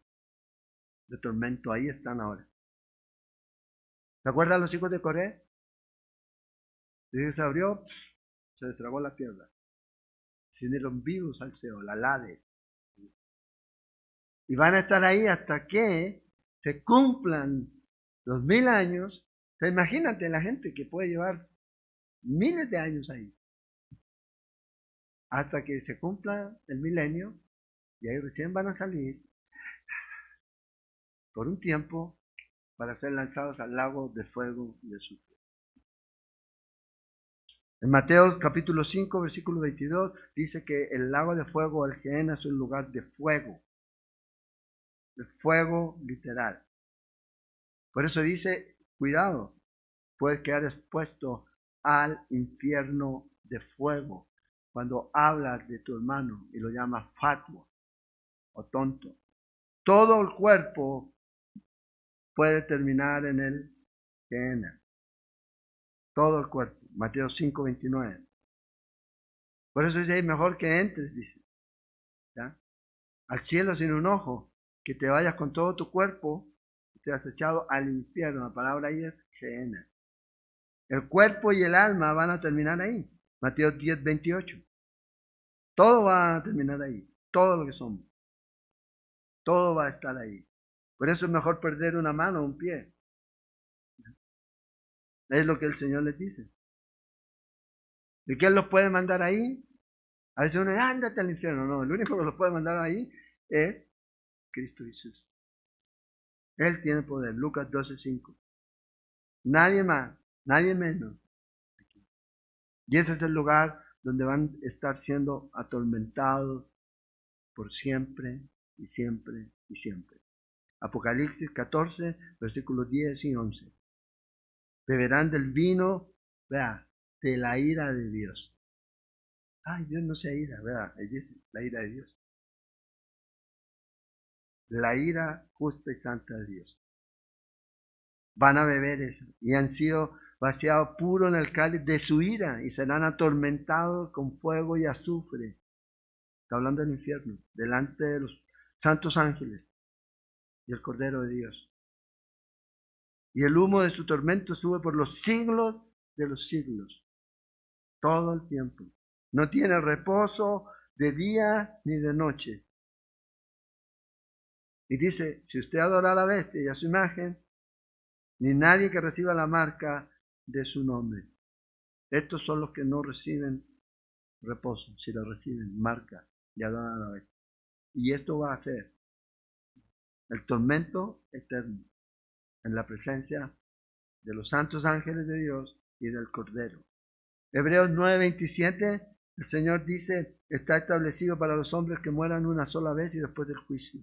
De tormento, ahí están ahora. ¿Se acuerdan los hijos de Coré? Dios se abrió, se destrabó la tierra. Se unieron vivos al Seol, al Hades. Y van a estar ahí hasta que se cumplan los 1000 años. O sea, imagínate la gente que puede llevar miles de años ahí. Hasta que se cumpla el milenio. Y ahí recién van a salir por un tiempo para ser lanzados al lago de fuego y de azufre. En Mateo capítulo 5, versículo 22, dice que el lago de fuego, el Gehenna, es un lugar de fuego literal. Por eso dice, cuidado, puedes quedar expuesto al infierno de fuego cuando hablas de tu hermano y lo llamas fatuo o tonto. Todo el cuerpo puede terminar en el Gehenna. Todo el cuerpo. Mateo 5, 29. Por eso dice, mejor que entres, dice, ¿ya? Al cielo sin un ojo, que te vayas con todo tu cuerpo, te has echado al infierno. La palabra ahí es Gehenna. El cuerpo y el alma van a terminar ahí. Mateo 10, 28. Todo va a terminar ahí. Todo lo que somos. Todo va a estar ahí. Por eso es mejor perder una mano o un pie. Es lo que el Señor les dice. ¿Y quién los puede mandar ahí? A veces uno dice, ándate al infierno. No, el único que los puede mandar ahí es Cristo Jesús. Él tiene poder. Lucas 12, 5. Nadie más, nadie menos. Y ese es el lugar donde van a estar siendo atormentados por siempre y siempre y siempre. Apocalipsis 14, versículos 10 y 11. Beberán del vino, vea, de la ira de Dios. Ay, Dios no se ira, vea, ahí dice, la ira de Dios. La ira justa y santa de Dios. Van a beber eso y han sido vaciados puro en el cáliz de su ira y serán atormentados con fuego y azufre. Está hablando del infierno, delante de los santos ángeles y el Cordero de Dios. y el humo de su tormento sube por los siglos de los siglos, todo el tiempo. No tiene reposo de día ni de noche. Y dice, si usted adora a la bestia y a su imagen, ni nadie que reciba la marca de su nombre. Estos son los que no reciben reposo, si lo reciben, marca y adoran a la bestia. Y esto va a ser el tormento eterno en la presencia de los santos ángeles de Dios y del Cordero. Hebreos 9:27, el Señor dice, está establecido para los hombres que mueran una sola vez y después del juicio.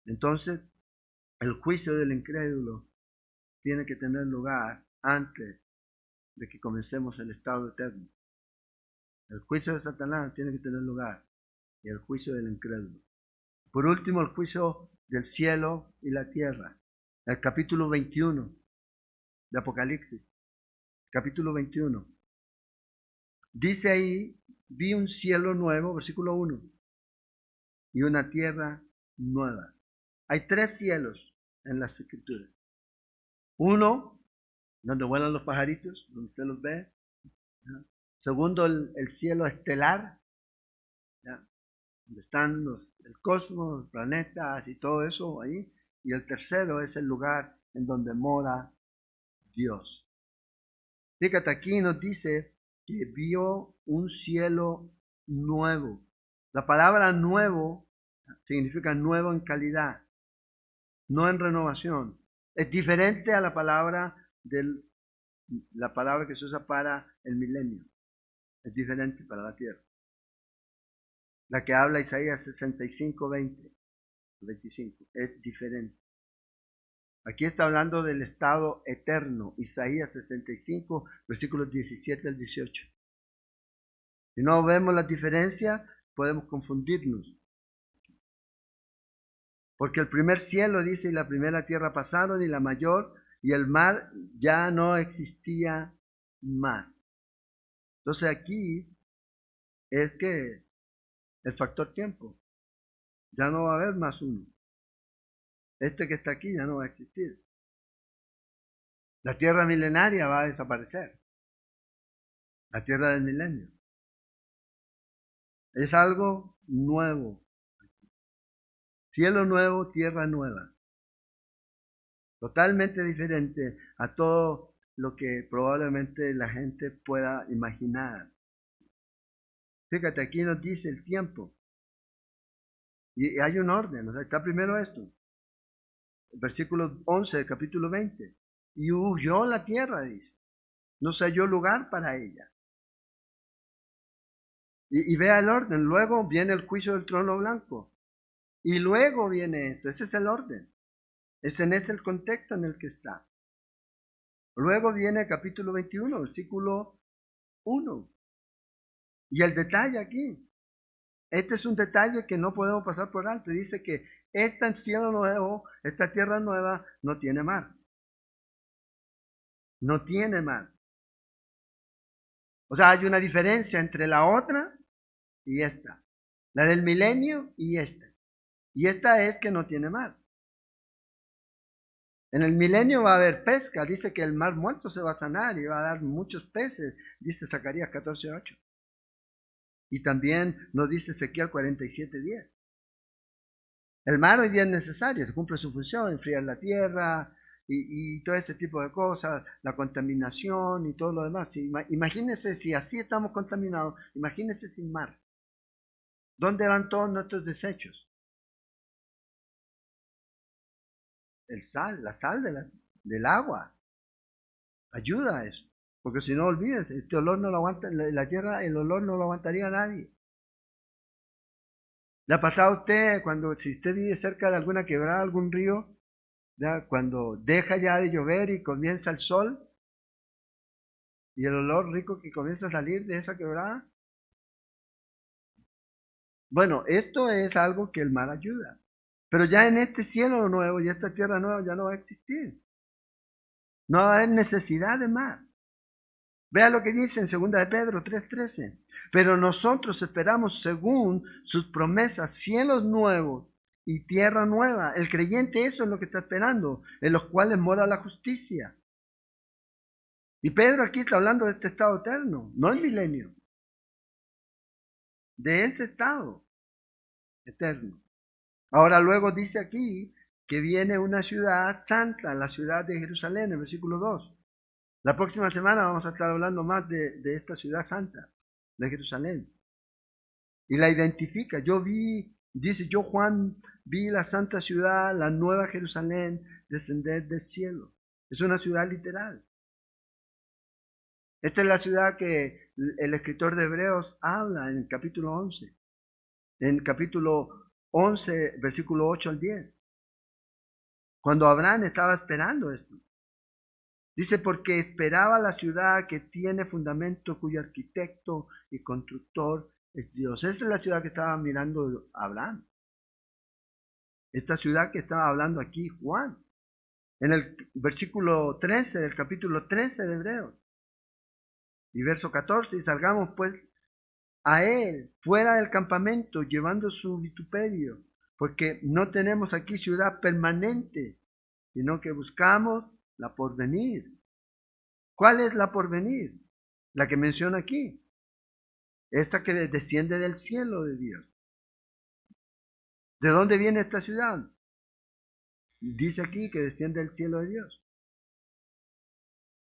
Entonces, el juicio del incrédulo tiene que tener lugar antes de que comencemos el estado eterno. El juicio de Satanás tiene que tener lugar y el juicio del incrédulo. Por último, el juicio del cielo y la tierra. El capítulo 21 de Apocalipsis. Capítulo 21. Dice ahí, vi un cielo nuevo, versículo 1, y una tierra nueva. Hay 3 cielos en las Escrituras. Uno, donde vuelan los pajaritos, donde usted los ve. ¿Ya? Segundo, el cielo estelar, ¿ya? Donde están el cosmos, los planetas y todo eso ahí. Y el tercero es el lugar en donde mora Dios. Fíjate, aquí nos dice que vio un cielo nuevo. La palabra nuevo significa nuevo en calidad, no en renovación. Es diferente a la palabra que se usa para el milenio. Es diferente para la tierra. La que habla Isaías 65:25 es diferente. Aquí está hablando del estado eterno, Isaías 65, versículos 17 al 18. Si no vemos la diferencia, podemos confundirnos. Porque el primer cielo, dice, y la primera tierra pasaron, y la mayor, y el mar ya no existía más. Entonces aquí es que el factor tiempo, ya no va a haber más uno. Este que está aquí ya no va a existir. La tierra milenaria va a desaparecer. La tierra del milenio. Es algo nuevo. Cielo nuevo, tierra nueva. Totalmente diferente a todo lo que probablemente la gente pueda imaginar. Fíjate, aquí nos dice el tiempo. Y hay un orden. O sea, está primero esto. Versículo 11 del capítulo 20. Y huyó la tierra, dice. No se halló lugar para ella. Y vea el orden. Luego viene el juicio del trono blanco. Y luego viene esto. Ese es el orden. Ese es el contexto en el que está. Luego viene el capítulo 21, versículo 1. Y el detalle aquí. Este es un detalle que no podemos pasar por alto. Dice que este cielo nuevo, esta tierra nueva, no tiene mar. No tiene mar. O sea, hay una diferencia entre la otra y esta. La del milenio y esta. Y esta es que no tiene mar. En el milenio va a haber pesca. Dice que el mar muerto se va a sanar y va a dar muchos peces. Dice Zacarías 14:8. Y también nos dice Ezequiel 47:10. El mar hoy día es necesario, se cumple su función, enfriar la tierra y todo ese tipo de cosas, la contaminación y todo lo demás. Imagínense si así estamos contaminados, imagínense sin mar. ¿Dónde van todos nuestros desechos? La sal del agua ayuda a eso. Porque si no, olvídense, este olor no lo aguanta, la tierra, el olor no lo aguantaría nadie. ¿Le ha pasado a usted si usted vive cerca de alguna quebrada, algún río, ya, cuando deja ya de llover y comienza el sol, y el olor rico que comienza a salir de esa quebrada? Bueno, esto es algo que el mar ayuda. Pero ya en este cielo nuevo y esta tierra nueva ya no va a existir. No va a haber necesidad de mar. Vea lo que dice en 2 de Pedro 3:13. Pero nosotros esperamos según sus promesas cielos nuevos y tierra nueva. El creyente eso es lo que está esperando, en los cuales mora la justicia. Y Pedro aquí está hablando de este estado eterno, no el milenio, de ese estado eterno. Ahora luego dice aquí que viene una ciudad santa, la ciudad de Jerusalén, en el versículo 2. La próxima semana vamos a estar hablando más de esta ciudad santa, de Jerusalén. Y la identifica. Dice, yo Juan vi la santa ciudad, la nueva Jerusalén, descender del cielo. Es una ciudad literal. Esta es la ciudad que el escritor de Hebreos habla en el capítulo 11. En el capítulo 11, versículo 8 al 10. Cuando Abraham estaba esperando esto. Dice, porque esperaba la ciudad que tiene fundamento, cuyo arquitecto y constructor es Dios. Esa es la ciudad que estaba mirando Abraham. Esta ciudad que estaba hablando aquí Juan. En el versículo 13 del capítulo 13 de Hebreos. Y verso 14, y salgamos pues a él fuera del campamento llevando su vituperio, porque no tenemos aquí ciudad permanente, sino que buscamos la porvenir. ¿Cuál es la porvenir? La que menciona aquí. Esta que desciende del cielo de Dios. ¿De dónde viene esta ciudad? Dice aquí que desciende del cielo de Dios.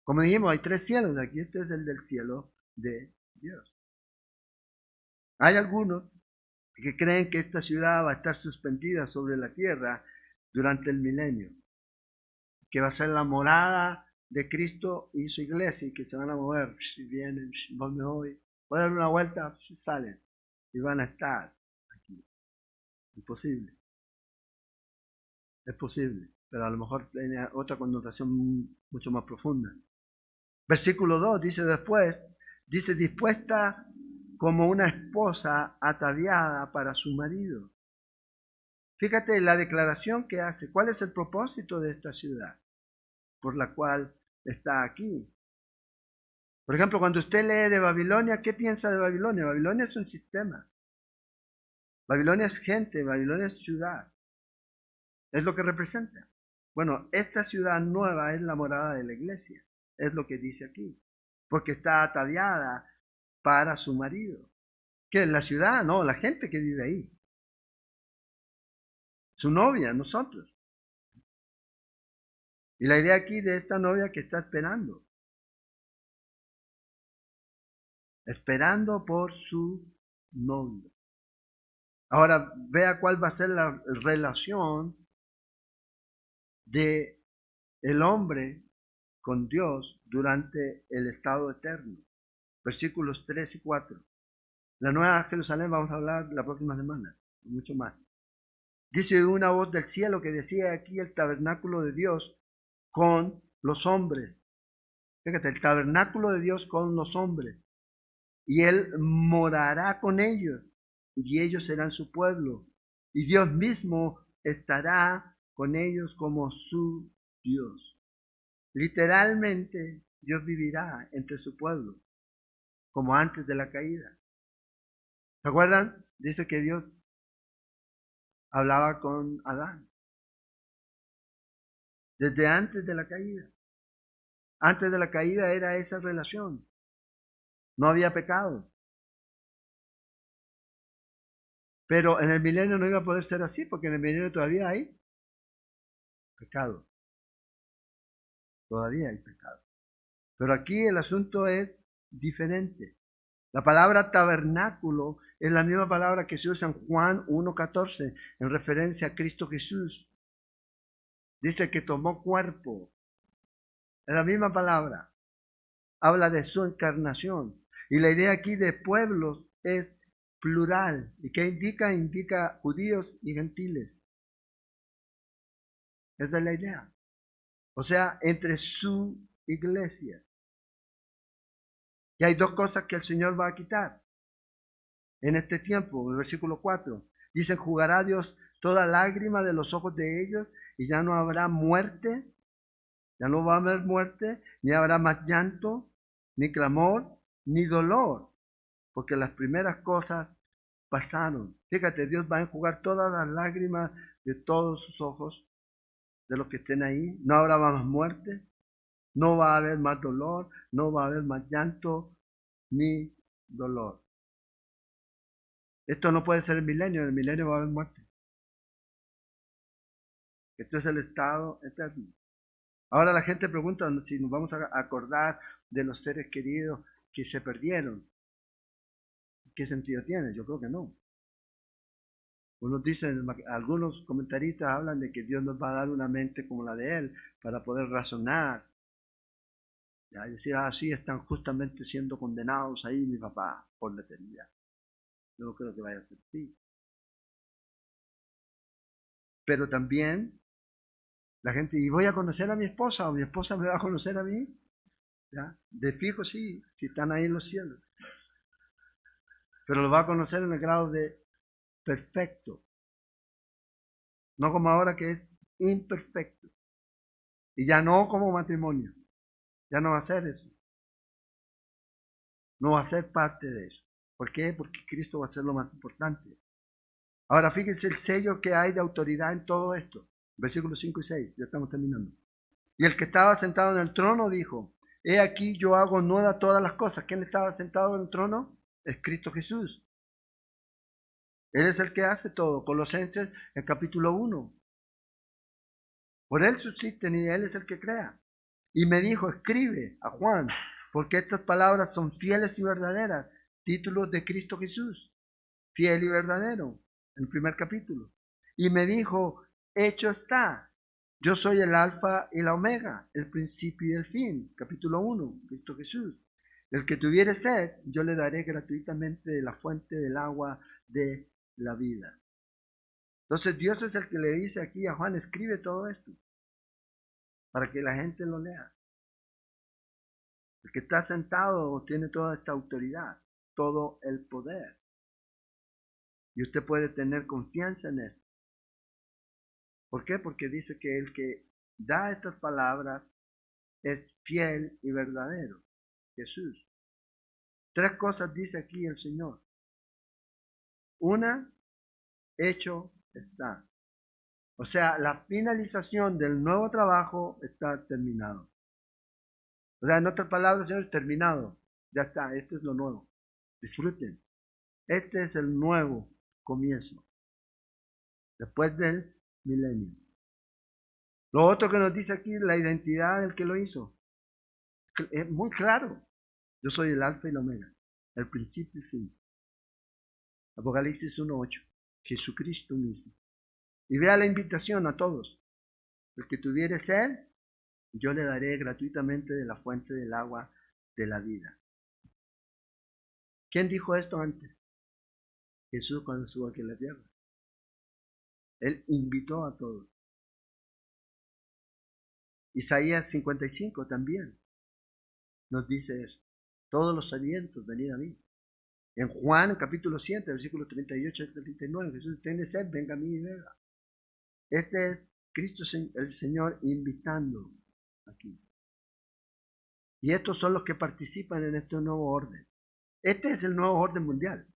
Como dijimos, hay 3 cielos. Aquí este es el del cielo de Dios. Hay algunos que creen que esta ciudad va a estar suspendida sobre la tierra durante el milenio. Que va a ser la morada de Cristo y su iglesia y que se van a mover. Si vienen, me voy a dar una vuelta, salen y van a estar aquí. Imposible. Es posible, pero a lo mejor tiene otra connotación mucho más profunda. Versículo 2 dice después, dice dispuesta como una esposa ataviada para su marido. Fíjate la declaración que hace. ¿Cuál es el propósito de esta ciudad por la cual está aquí? Por ejemplo, cuando usted lee de Babilonia, ¿qué piensa de Babilonia? Babilonia es un sistema. Babilonia es gente, Babilonia es ciudad. Es lo que representa. Bueno, esta ciudad nueva es la morada de la iglesia. Es lo que dice aquí. Porque está ataviada para su marido. ¿Qué es la ciudad? No, la gente que vive ahí. Su novia, nosotros. Y la idea aquí de esta novia que está esperando. Esperando por su novio. Ahora, vea cuál va a ser la relación de el hombre con Dios durante el estado eterno. Versículos 3 y 4. La nueva Jerusalén vamos a hablar la próxima semana, mucho más. Dice una voz del cielo que decía aquí el tabernáculo de Dios con los hombres. Fíjate, el tabernáculo de Dios con los hombres. Y Él morará con ellos, y ellos serán su pueblo. Y Dios mismo estará con ellos como su Dios. Literalmente, Dios vivirá entre su pueblo, como antes de la caída. ¿Se acuerdan? Dice que Dios hablaba con Adán. Desde antes de la caída. Antes de la caída era esa relación. No había pecado. Pero en el milenio no iba a poder ser así, porque en el milenio todavía hay pecado. Todavía hay pecado. Pero aquí el asunto es diferente. La palabra tabernáculo es la misma palabra que se usa en Juan 1:14 en referencia a Cristo Jesús. Dice que tomó cuerpo. Es la misma palabra. Habla de su encarnación. Y la idea aquí de pueblos es plural. ¿Y qué indica? Indica judíos y gentiles. Esa es la idea. O sea, entre su iglesia. Y hay 2 cosas que el Señor va a quitar en este tiempo. El versículo 4 dice, enjugará Dios toda lágrima de los ojos de ellos y ya no habrá muerte, ya no va a haber muerte, ni habrá más llanto, ni clamor, ni dolor, porque las primeras cosas pasaron. Fíjate, Dios va a enjugar todas las lágrimas de todos sus ojos, de los que estén ahí. No habrá más muerte, no va a haber más dolor, no va a haber más llanto ni dolor. Esto no puede ser el milenio. En el milenio va a haber muerte. Esto es el estado eterno. Ahora la gente pregunta si nos vamos a acordar de los seres queridos que se perdieron. ¿Qué sentido tiene? Yo creo que no. Unos dicen, algunos comentaristas hablan de que Dios nos va a dar una mente como la de Él para poder razonar. Y decir, sí, están justamente siendo condenados ahí mi papá por la eternidad. Yo no creo que vaya a ser así. Pero también la gente, ¿y voy a conocer a mi esposa o mi esposa me va a conocer a mí? ¿Ya? De fijo sí, si están ahí en los cielos. Pero lo va a conocer en el grado de perfecto. No como ahora que es imperfecto. Y ya no como matrimonio. Ya no va a ser eso. No va a ser parte de eso. ¿Por qué? Porque Cristo va a ser lo más importante. Ahora fíjense el sello que hay de autoridad en todo esto. Versículos 5 y 6, ya estamos terminando. Y el que estaba sentado en el trono dijo, he aquí yo hago nuevas todas las cosas. ¿Quién estaba sentado en el trono? Es Cristo Jesús. Él es el que hace todo. Colosenses, el capítulo 1. Por él subsisten y él es el que crea. Y me dijo, escribe a Juan, porque estas palabras son fieles y verdaderas. Títulos de Cristo Jesús, fiel y verdadero, en el primer capítulo. Y me dijo, hecho está. Yo soy el alfa y la omega, el principio y el fin. Capítulo 1, Cristo Jesús. El que tuviere sed, yo le daré gratuitamente de la fuente del agua de la vida. Entonces Dios es el que le dice aquí a Juan, escribe todo esto, para que la gente lo lea. El que está sentado tiene toda esta autoridad, todo el poder. Y usted puede tener confianza en él. ¿Por qué? Porque dice que el que da estas palabras es fiel y verdadero. Jesús. 3 cosas dice aquí el Señor. Una, hecho está. O sea, la finalización del nuevo trabajo está terminado. O sea, en otras palabras, Señor, terminado. Ya está, esto es lo nuevo. Disfruten. Este es el nuevo comienzo. Después del milenio. Lo otro que nos dice aquí es la identidad del que lo hizo. Es muy claro. Yo soy el alfa y la omega, el principio y fin. Apocalipsis 1:8. Jesucristo mismo. Y vea la invitación a todos. El que tuviere sed, yo le daré gratuitamente de la fuente del agua de la vida. ¿Quién dijo esto antes? Jesús cuando estuvo aquí en la tierra. Él invitó a todos. Isaías 55 también nos dice eso. Todos los sedientos, venid a mí. En Juan, capítulo 7, versículos 38 al 39, Jesús, tiene sed, venga a mí y beba. Este es Cristo el Señor invitando aquí. Y estos son los que participan en este nuevo orden. Este es el nuevo orden mundial.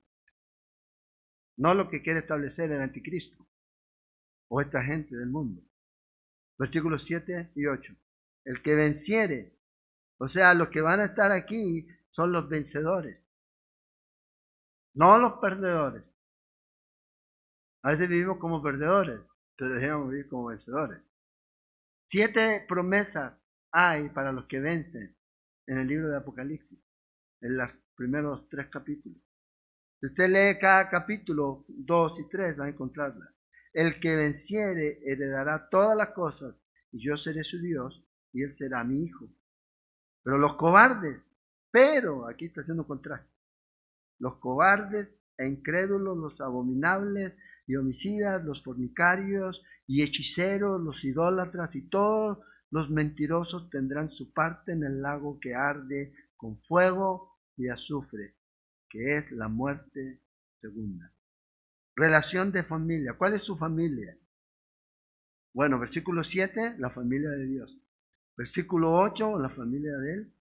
No lo que quiere establecer el anticristo o esta gente del mundo. Versículos 7 y 8. El que venciere, o sea, los que van a estar aquí son los vencedores, no los perdedores. A veces vivimos como perdedores, pero debemos vivir como vencedores. 7 promesas hay para los que vencen en el libro de Apocalipsis, en los primeros 3 capítulos. Si usted lee cada capítulo 2 y 3, va a encontrarla. El que venciere heredará todas las cosas, y yo seré su Dios, y él será mi hijo. Pero los cobardes, aquí está haciendo un contraste, los cobardes e incrédulos, los abominables y homicidas, los fornicarios y hechiceros, los idólatras y todos los mentirosos tendrán su parte en el lago que arde con fuego y azufre, que es la muerte segunda. Relación de familia. ¿Cuál es su familia? Bueno, versículo 7, la familia de Dios. Versículo 8, la familia del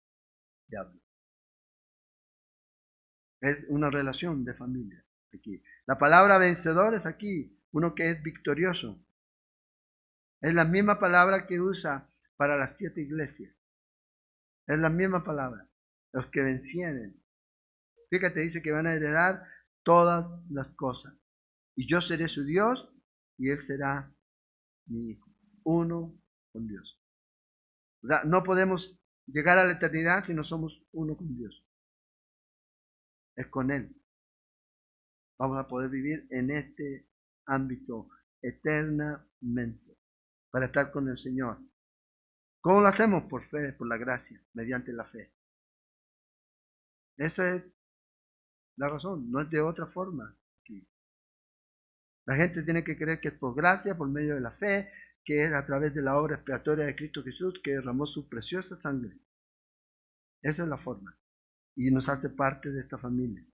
diablo. Es una relación de familia. aquí. La palabra vencedor es aquí, uno que es victorioso. Es la misma palabra que usa para las 7 iglesias. Es la misma palabra. Los que vencieren. Fíjate, dice que van a heredar todas las cosas. Y yo seré su Dios y él será mi hijo. Uno con Dios. O sea, no podemos llegar a la eternidad si no somos uno con Dios. Es con Él. Vamos a poder vivir en este ámbito eternamente para estar con el Señor. ¿Cómo lo hacemos? Por fe, por la gracia, mediante la fe. Esa es la razón, no es de otra forma. La gente tiene que creer que es por gracia, por medio de la fe, que es a través de la obra expiatoria de Cristo Jesús que derramó su preciosa sangre. Esa es la forma. Y nos hace parte de esta familia.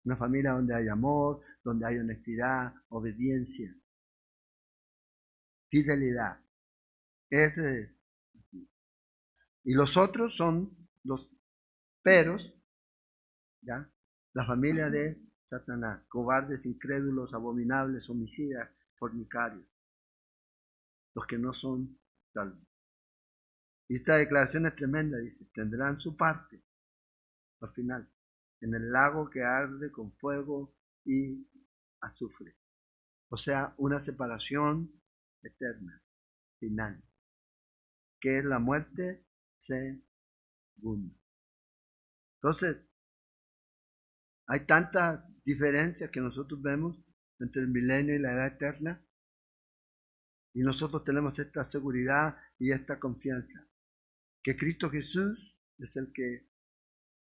Una familia donde hay amor, donde hay honestidad, obediencia, fidelidad. Ese es. Y los otros son los peros, ¿ya? La familia de Satanás, cobardes, incrédulos, abominables, homicidas, fornicarios, los que no son salvos. Y esta declaración es tremenda, dice, tendrán su parte al final, en el lago que arde con fuego y azufre. O sea, una separación eterna, final, que es la muerte segunda. Entonces, hay tantas diferencias que nosotros vemos entre el milenio y la edad eterna, y nosotros tenemos esta seguridad y esta confianza, que Cristo Jesús es el que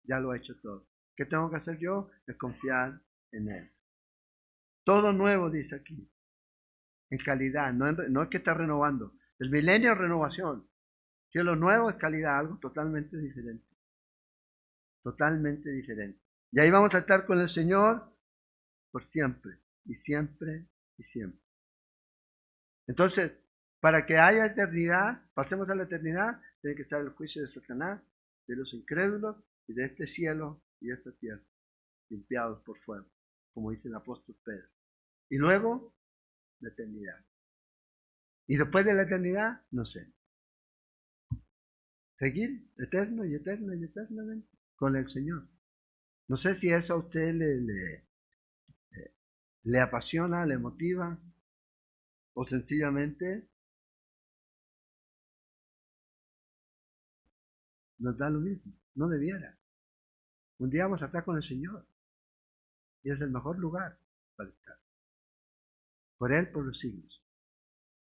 ya lo ha hecho todo. ¿Qué tengo que hacer yo? Es confiar en Él. Todo nuevo, dice aquí, en calidad, no es que está renovando. El milenio es renovación. Si lo nuevo es calidad, algo totalmente diferente. Totalmente diferente. Y ahí vamos a estar con el Señor por siempre, y siempre, y siempre. Entonces, para que haya eternidad, pasemos a la eternidad, tiene que estar el juicio de Satanás, de los incrédulos, y de este cielo y de esta tierra, limpiados por fuego, como dice el apóstol Pedro. Y luego, la eternidad. Y después de la eternidad, no sé. Seguir eterno y eterno y eternamente con el Señor. No sé si eso a usted le apasiona, le motiva, o sencillamente nos da lo mismo. No debiera. Un día vamos a estar con el Señor. Y es el mejor lugar para estar. Por Él, por los siglos.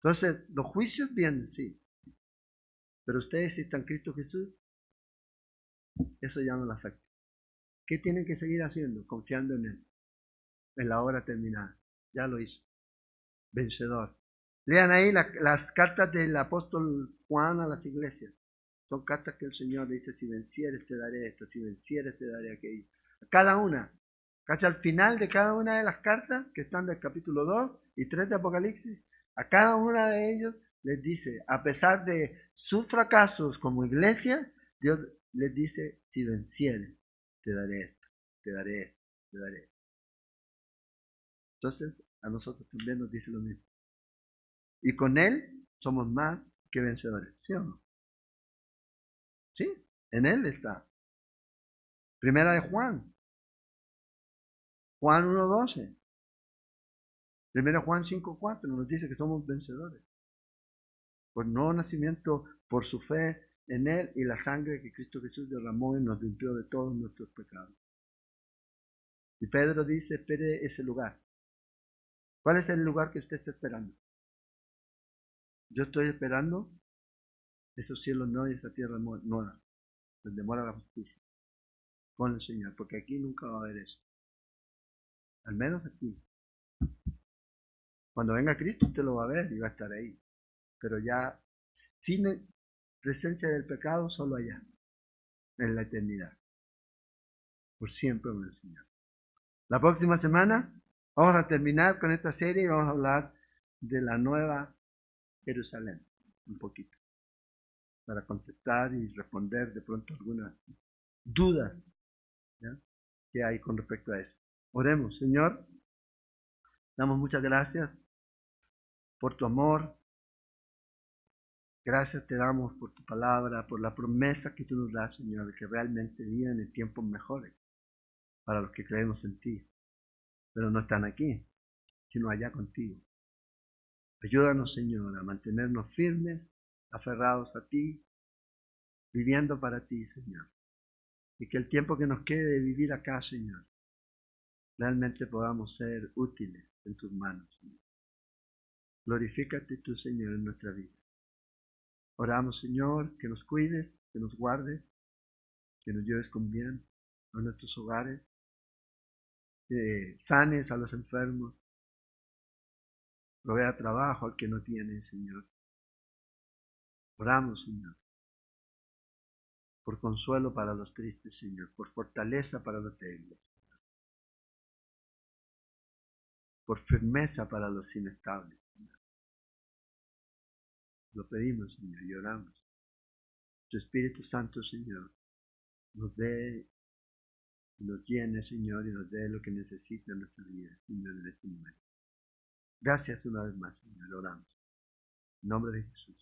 Entonces, los juicios vienen, sí. Pero ustedes, si están en Cristo Jesús, eso ya no les afecta. ¿Qué tienen que seguir haciendo? Confiando en Él. En la hora terminada. Ya lo hizo. Vencedor. Lean ahí las cartas del apóstol Juan a las iglesias. Son cartas que el Señor dice, si vencieres te daré esto, si vencieres te daré aquello. Cada una. Casi al final de cada una de las cartas que están del capítulo 2 y 3 de Apocalipsis, a cada una de ellos les dice, a pesar de sus fracasos como iglesia, Dios les dice, si vencieres, te daré esto, te daré esto, te daré esto. Entonces, a nosotros también nos dice lo mismo. Y con Él somos más que vencedores, ¿sí o no? Sí, en Él está. Primera de Juan 1:12. Primera Juan 5:4 nos dice que somos vencedores. Por nuevo nacimiento, por su fe en Él y la sangre que Cristo Jesús derramó y nos limpió de todos nuestros pecados. Y Pedro dice, espere ese lugar. ¿Cuál es el lugar que usted está esperando? Yo estoy esperando esos cielos nuevos y esa tierra nueva, donde mora la justicia, con el Señor, porque aquí nunca va a haber eso. Al menos aquí. Cuando venga Cristo usted lo va a ver y va a estar ahí. Pero ya sin presencia del pecado, solo allá, en la eternidad. Por siempre con el Señor. La próxima semana vamos a terminar con esta serie y vamos a hablar de la nueva Jerusalén, un poquito, para contestar y responder de pronto algunas dudas, ¿ya?, que hay con respecto a eso. Oremos, Señor. Damos muchas gracias por tu amor. Gracias te damos por tu palabra, por la promesa que tú nos das, Señor, de que realmente vienen tiempos mejores para los que creemos en ti, pero no están aquí, sino allá contigo. Ayúdanos, Señor, a mantenernos firmes, aferrados a ti, viviendo para ti, Señor. Y que el tiempo que nos quede de vivir acá, Señor, realmente podamos ser útiles en tus manos, Señor. Glorifícate tú, Señor, en nuestra vida. Oramos, Señor, que nos cuides, que nos guardes, que nos lleves con bien a nuestros hogares, que sanes a los enfermos, provea trabajo al que no tiene, Señor. Oramos, Señor, por consuelo para los tristes, Señor, por fortaleza para los débiles, por firmeza para los inestables, Señor. Lo pedimos, Señor, y oramos. Tu Espíritu Santo, Señor, nos dé y nos llene, Señor, y nos dé lo que necesita en nuestra vida, Señor, en este momento. Gracias una vez más, Señor, oramos. En nombre de Jesús.